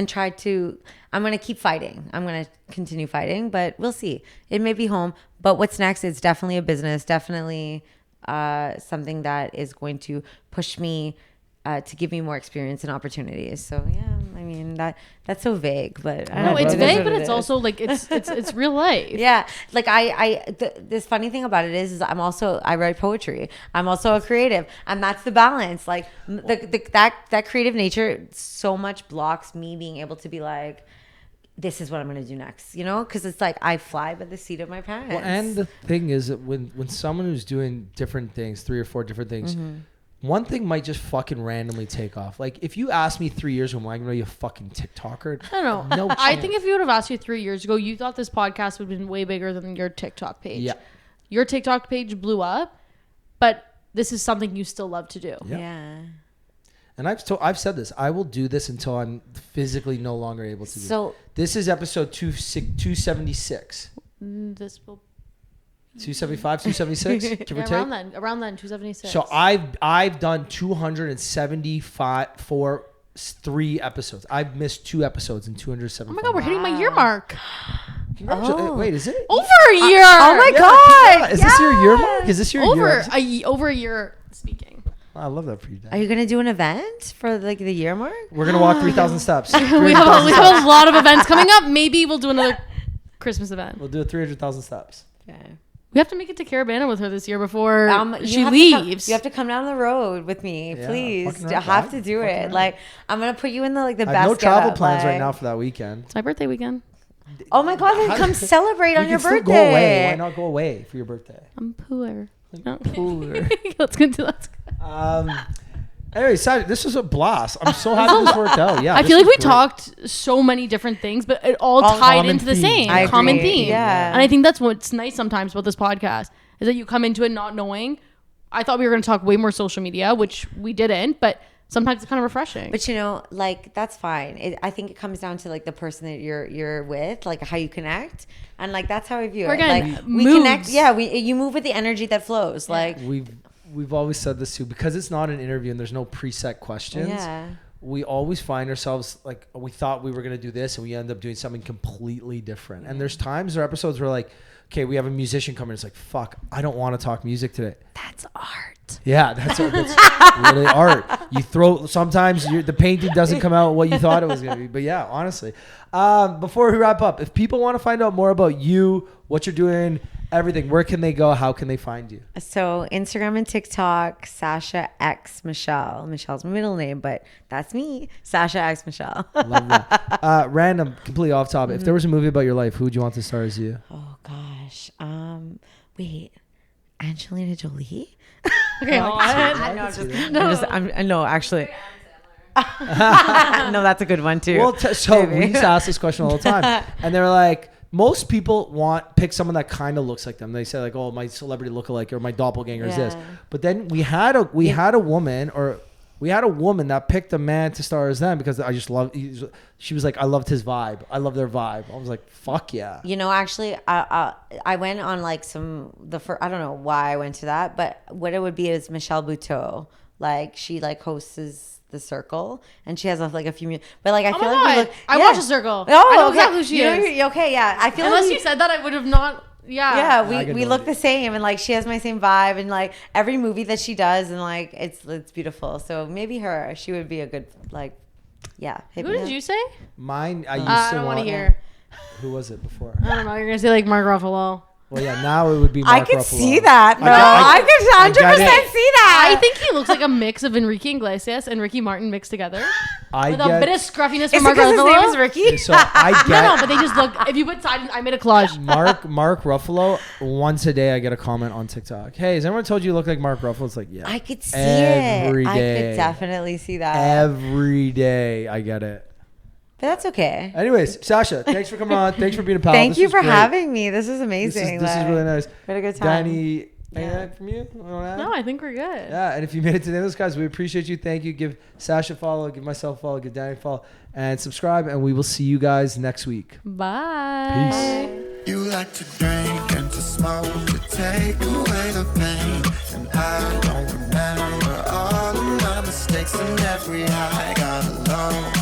try to. I'm going to keep fighting. I'm going to continue fighting, but we'll see. It may be home, but what's next? It's definitely a business. Definitely something that is going to push me to give me more experience and opportunities. So yeah, I mean that's so vague, but I No, don't it's know. It is vague, what but it it's is. also like it's real life. Yeah, like this funny thing about it is I write poetry. I'm also a creative, and that's the balance. Like that creative nature so much blocks me being able to be like, this is what I'm going to do next, because it's like I fly by the seat of my pants. Well, and the thing is that when someone who's doing different things, 3 or 4 different things, one thing might just fucking randomly take off. Like if you asked me 3 years ago, am I going to be a fucking TikToker? I don't know. No I chance. think if you would have asked you 3 years ago, you thought this podcast would have been way bigger than your TikTok page. Yeah. Your TikTok page blew up, but this is something you still love to do. Yeah. And I've said this. I will do this until I'm physically no longer able to do it. So This is episode 276. This will 275, 276, give or take. around then 276. So I've done 3 episodes. I've missed 2 episodes in 275. oh my god, we're hitting my year mark. Congratulations. Wait, is it? Over a year. oh my god! Is this your year mark? Is this your year? Over a year speaking. I love that for you, Dan. Are you gonna do an event for like the year mark? We're gonna walk 3,000 steps. we have a lot of events coming up. Maybe we'll do another Christmas event. We'll do 300,000 steps. Okay. We have to make it to Carabana with her this year before You she have to come- leaves. you have to come down the road with me, Yeah, please. fucking You right, have man. to do Fucking it. right. Like I'm gonna put you in the I best. have no travel getup, plans right like- now for that weekend. It's my birthday weekend. Oh my god! Then come celebrate on We your can still birthday. go away. Why not go away for your birthday? I'm poor. No. Cooler. Let's go. Anyway, this was a blast. I'm so happy this worked out. Yeah, I this feel like was we great. talked so many different things, but it all All tied common into the themes. same I common agree. theme. Yeah. And I think that's what's nice sometimes about this podcast is that you come into it not knowing. I thought we were going to talk way more social media, which we didn't, but sometimes it's kind of refreshing. But like that's fine. I think it comes down to like the person that you're with, like how you connect, and like that's how I view Or it. again, Like we moods. connect. Yeah, you move with the energy that flows. Like We've always said this too, because it's not an interview and there's no preset questions. yeah, we always find ourselves like we thought we were going to do this and we end up doing something completely different. And there's times or episodes where like, okay, we have a musician coming. It's like, fuck, I don't want to talk music today. That's art. Yeah, that's really art. You throw, sometimes the painting doesn't come out what you thought it was going to be. But yeah, honestly. Before we wrap up, if people want to find out more about you, what you're doing, everything, where can they go? How can they find you? So Instagram and TikTok, Sasha X Michelle. Michelle's my middle name, but that's me, Sasha X Michelle. Love that. Random, completely off topic. If there was a movie about your life, who would you want to star as you? Oh gosh. Wait, Angelina Jolie? Okay, No, actually. No, that's a good one too. Well, so we used to ask this question all the time, and they were like, most people pick someone that kind of looks like them. They say like, oh, my celebrity lookalike or my doppelganger is this. But then we had a woman that picked a man to star as them because I just love. She was like, I loved his vibe. I love their vibe. I was like, fuck yeah. You know, actually, I went on like I don't know why I went to that, but what it would be is Michelle Buteau. Like she like hosts The Circle, and she has like a few. But like I feel like we look. I watch The Circle. Oh, I know okay. exactly who she is. Okay, yeah. I feel unless like you said that, I would have not. Yeah. Yeah, we look the same, and like she has my same vibe, and like every movie that she does, and like it's beautiful. So maybe her, she would be a good like, yeah. Who did you say? Mine. I used I to don't want to want. hear. Who was it before? I don't know. You're gonna say like Mark Ruffalo. Well, yeah. Now it would be. I Mark could Ruffalo. see that. No, I could 100% see that. I think he looks like a mix of Enrique Iglesias and Ricky Martin mixed together. I with get, a bit of scruffiness Is from it Mark because his name is Ruffalo. Ricky? So I get. No, but they just look. If you put side, I made a collage. Mark Ruffalo. Once a day, I get a comment on TikTok. Hey, has anyone told you look like Mark Ruffalo? It's like, yeah. I could see every it. day. I could definitely see that. Every day, I get it. But that's okay. Anyways, Sasha, thanks for coming on. Thanks for being a pal. Thank This you was for great. having me. This is amazing. This is really nice. We had a good time. Danny, anything from you? No, I think we're good. Yeah, and if you made it to the end of this, guys, we appreciate you. Thank you. Give Sasha a follow, give myself a follow, give Danny a follow, and subscribe, and we will see you guys next week. Bye. Peace. You like to drink and to smoke to take away the pain, and I don't remember all of my mistakes and every high I got alone.